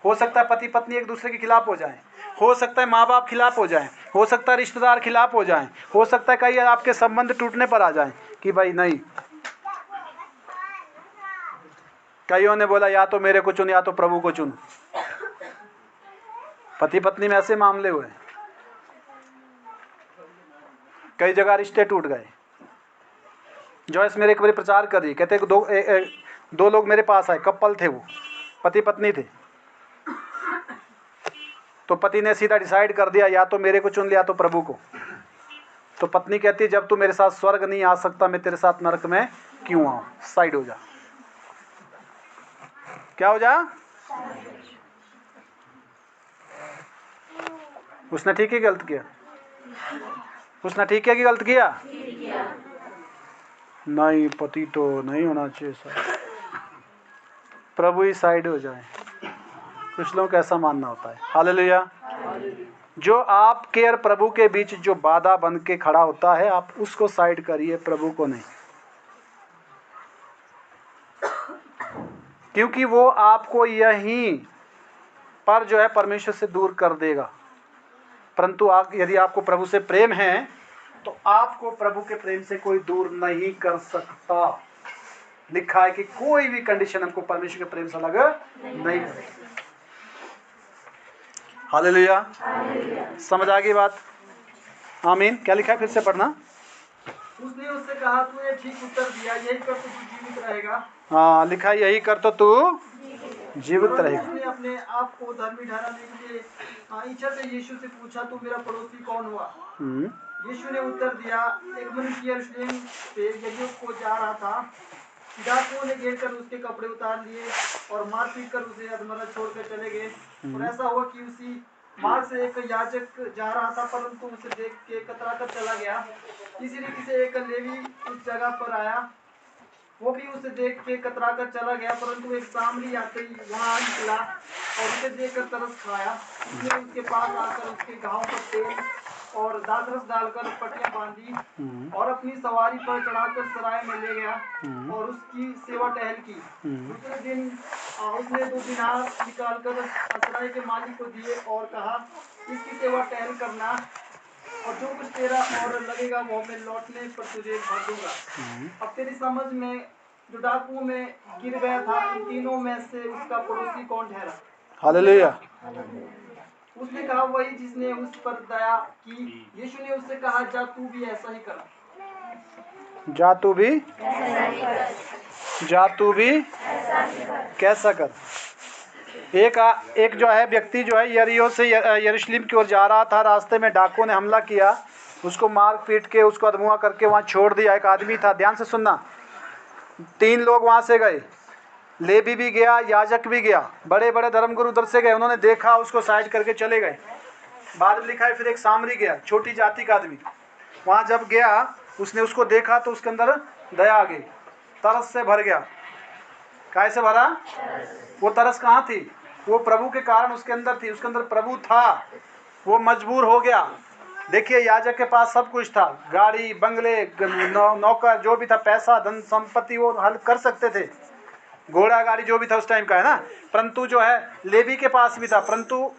हो सकता है पति पत्नी एक दूसरे के खिलाफ हो जाएं, हो सकता है माँ बाप खिलाफ हो जाएं, हो सकता है रिश्तेदार खिलाफ हो जाएं, हो सकता है कई आपके संबंध टूटने पर आ जाएं कि भाई नहीं, कईयों ने बोला या तो मेरे को चुन या तो प्रभु को चुन। पति पत्नी में ऐसे मामले हुए, कई जगह रिश्ते टूट गए। जॉयस मेरे एक बार प्रचार कर रही, कहते दो लोग मेरे पास आए, कपल थे, वो पति पत्नी थे। तो पति ने सीधा डिसाइड कर दिया या तो मेरे को चुन लिया तो प्रभु को। तो पत्नी कहती है जब तू मेरे साथ स्वर्ग नहीं आ सकता मैं तेरे साथ नरक में क्यों आऊं, साइड हो जा। क्या हो जा? उसने ठीक है गलत किया? उसने ठीक है कि गलत किया? नहीं, पति तो नहीं होना चाहिए सर, प्रभु ही साइड हो जाए। कुछ लोगों का ऐसा मानना होता है। हालेलुया। जो आपके और प्रभु के बीच जो बाधा बन के खड़ा होता है आप उसको साइड करिए, प्रभु को नहीं, क्योंकि वो आपको यहीं पर जो है परमेश्वर से दूर कर देगा। परंतु यदि आपको प्रभु से प्रेम है तो आपको प्रभु के प्रेम से कोई दूर नहीं कर सकता। लिखा है कि कोई भी कंडीशन हमको परमेश्वर के प्रेम से अलग नहीं करेगी। हालेलुया। समझ आ गई बात? आमीन। क्या लिखा है फिर से पढ़ना। उसने उससे कहा तूने ठीक उत्तर दिया, यही कर तो तू जीवित रहेगा। हाँ, लिखा है यही कर तो तू जीवित रहेगा। उसने अपने आप को धर्मी ठहराने के लिए इच्छा से यीशु से पूछा तू मेरा पड़ोसी कौन हुआ? यीशु ने उत्तर दिया एक मनुष्य यरूशलेम से यरीहो को जा रहा था, डाकुओं ने घेर कर उसके कपड़े उतार लिए और मार पीट कर उसे अधमरा छोड़कर चले गए। और ऐसा हुआ कि उसी मार्ग से एक याजक जा रहा था, परंतु उसे देख के कतरा कर चला गया। इसी रीति से एक लेवी उस जगह पर आया, वो भी उसे देख के कतरा कर चला गया, परंतु एक सामरी यात्री वहां निकला और उसे देखकर तरस खाया। उसने उसके पास आकर उसके घाव पर तेल और दाखरस डालकर पट्टियां बांधी और अपनी सवारी पर चढ़ाकर सराय में ले गया और उसकी सेवा टहल की। दूसरे दिन उसने 2 दिनार निकालकर सराय के मालिक को दिए और कहा इसकी सेवा टहल करना और जो कुछ तेरा और लगेगा वो मैं लौटने पर तुझे भर दूंगा। अब तेरी समझ में जो डाकुओं में गिर गया था, इन तीनों में से उसका पड़ोसी कौन ठहरा? हालेलुया। उसने कहा वही जिसने उस पर दया की। यीशु ने उससे कहा जा तू भी ऐसा ही कर। जा तू भी कैसा कर। एक जो है व्यक्ति जो है यरीहो से यरूशलेम की ओर जा रहा था, रास्ते में डाकुओं ने हमला किया, उसको मार पीट के उसको अधमुआ करके वहाँ छोड़ दिया। एक आदमी था, ध्यान से सुनना, 3 लोग वहाँ से गए, लेवी भी गया, याजक भी गया, बड़े बड़े धर्मगुरु उधर से गए, उन्होंने देखा उसको साइड करके चले गए। बाद में लिखा है फिर एक सामरी गया, छोटी जाति का आदमी, वहाँ जब गया उसने उसको देखा तो उसके अंदर दया आ गई, तरस से भर गया। कैसे भरा? वो तरस कहाँ थी? वो प्रभु के कारण उसके अंदर थी, उसके अंदर प्रभु था, वो मजबूर हो गया। देखिए याजक के पास सब कुछ था, गाड़ी बंगले नौकर जो भी था, पैसा धन संपत्ति वो हल कर सकते थे, घोड़ा गाड़ी जो भी था उस टाइम का, है ना। परंतु जो है लेवी के पास भी था, परंतु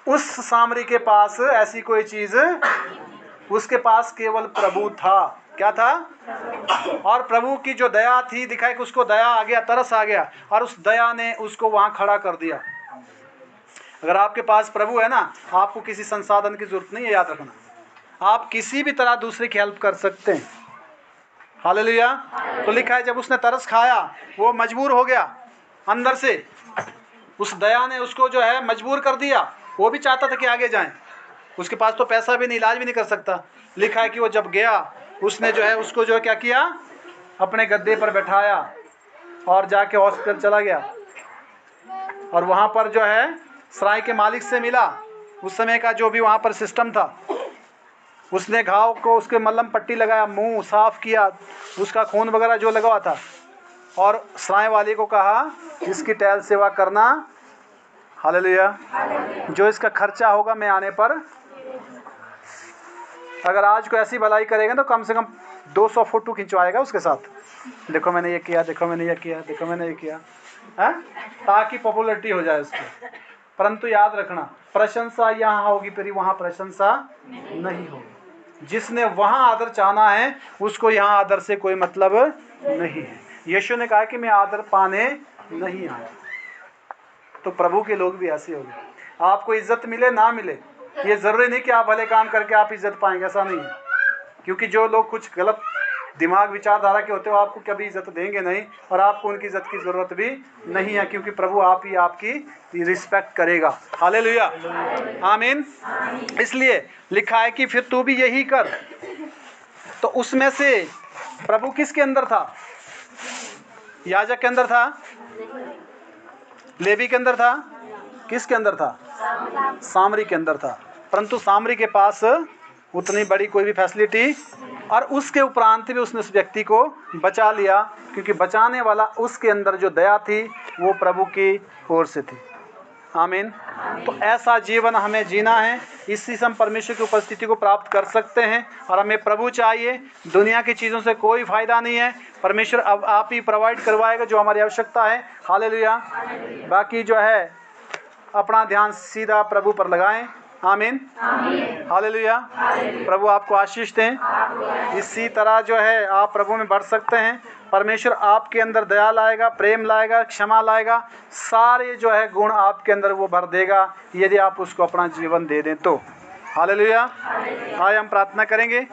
उस सामरी के पास ऐसी कोई चीज, उसके पास केवल प्रभु था। क्या था? और प्रभु की जो दया थी, दिखाई कि उसको दया आ गया, तरस आ गया, और उस दया ने उसको वहां खड़ा कर दिया। अगर आपके पास प्रभु है ना, आपको किसी संसाधन की जरूरत नहीं है, याद रखना। आप किसी भी तरह दूसरे की हेल्प कर सकते हैं। हालेलुया। तो लिखा है जब उसने तरस खाया, वो मजबूर हो गया अंदर से, उस दया ने उसको जो है मजबूर कर दिया। वो भी चाहता था कि आगे जाएं, उसके पास तो पैसा भी नहीं, इलाज भी नहीं कर सकता। लिखा है कि वो जब गया, उसने जो है उसको जो है क्या किया, अपने गद्दे पर बैठाया और जाके हॉस्पिटल चला गया। और वहाँ पर जो है सराय के मालिक से मिला, उस समय का जो भी वहाँ पर सिस्टम था, उसने घाव को उसके मलहम पट्टी लगाया, मुंह साफ किया, उसका खून वगैरह जो लगा हुआ था, और सराय वाले को कहा इसकी टहल सेवा करना। हालेलुया। जो इसका खर्चा होगा मैं आने पर, अगर आज को ऐसी भलाई करेगा तो कम से कम 200 फोटो खिंचवाएगा उसके साथ, देखो मैंने ये किया, देखो मैंने ये किया, देखो मैंने ये किया, है, ताकि पॉपुलैरिटी हो जाए उसकी। परंतु याद रखना, प्रशंसा यहाँ होगी पर वहाँ प्रशंसा नहीं होगी। जिसने वहाँ आदर चाहना है उसको यहाँ आदर से कोई मतलब नहीं है। यीशु ने कहा कि मैं आदर पाने नहीं आया। तो प्रभु के लोग भी ऐसे हो गए। आपको इज्जत मिले ना मिले, ये जरूरी नहीं कि आप भले काम करके आप इज्जत पाएंगे, ऐसा नहीं है। क्योंकि जो लोग कुछ गलत दिमाग विचारधारा के होते हो आपको कभी इज्जत देंगे नहीं, और आपको उनकी इज्जत की ज़रूरत भी नहीं है, क्योंकि प्रभु आप ही आपकी रिस्पेक्ट करेगा। हालेलुया, आमीन। इसलिए लिखा है कि फिर तू भी यही कर। तो उसमें से प्रभु किसके अंदर था? याजक के अंदर था? लेवी के अंदर था? किसके अंदर था? सामरी के अंदर था। परंतु सामरी के पास उतनी बड़ी कोई भी फैसिलिटी, और उसके उपरांत भी उसने उस व्यक्ति को बचा लिया, क्योंकि बचाने वाला उसके अंदर जो दया थी वो प्रभु की ओर से थी। आमीन। तो ऐसा जीवन हमें जीना है, इससे हम परमेश्वर की उपस्थिति को प्राप्त कर सकते हैं। और हमें प्रभु चाहिए, दुनिया की चीज़ों से कोई फ़ायदा नहीं है। परमेश्वर अब आप ही प्रोवाइड करवाएगा जो हमारी आवश्यकता है। हालेलुया। बाकी जो है अपना ध्यान सीधा प्रभु पर लगाएं। आमीन, हालेलुया। प्रभु आपको आशीष दें। इसी तरह जो है आप प्रभु में बढ़ सकते हैं। परमेश्वर आपके अंदर दया लाएगा, प्रेम लाएगा, क्षमा लाएगा, सारे जो है गुण आपके अंदर वो भर देगा, यदि आप उसको अपना जीवन दे दें तो। हालेलुया। आज हम प्रार्थना करेंगे।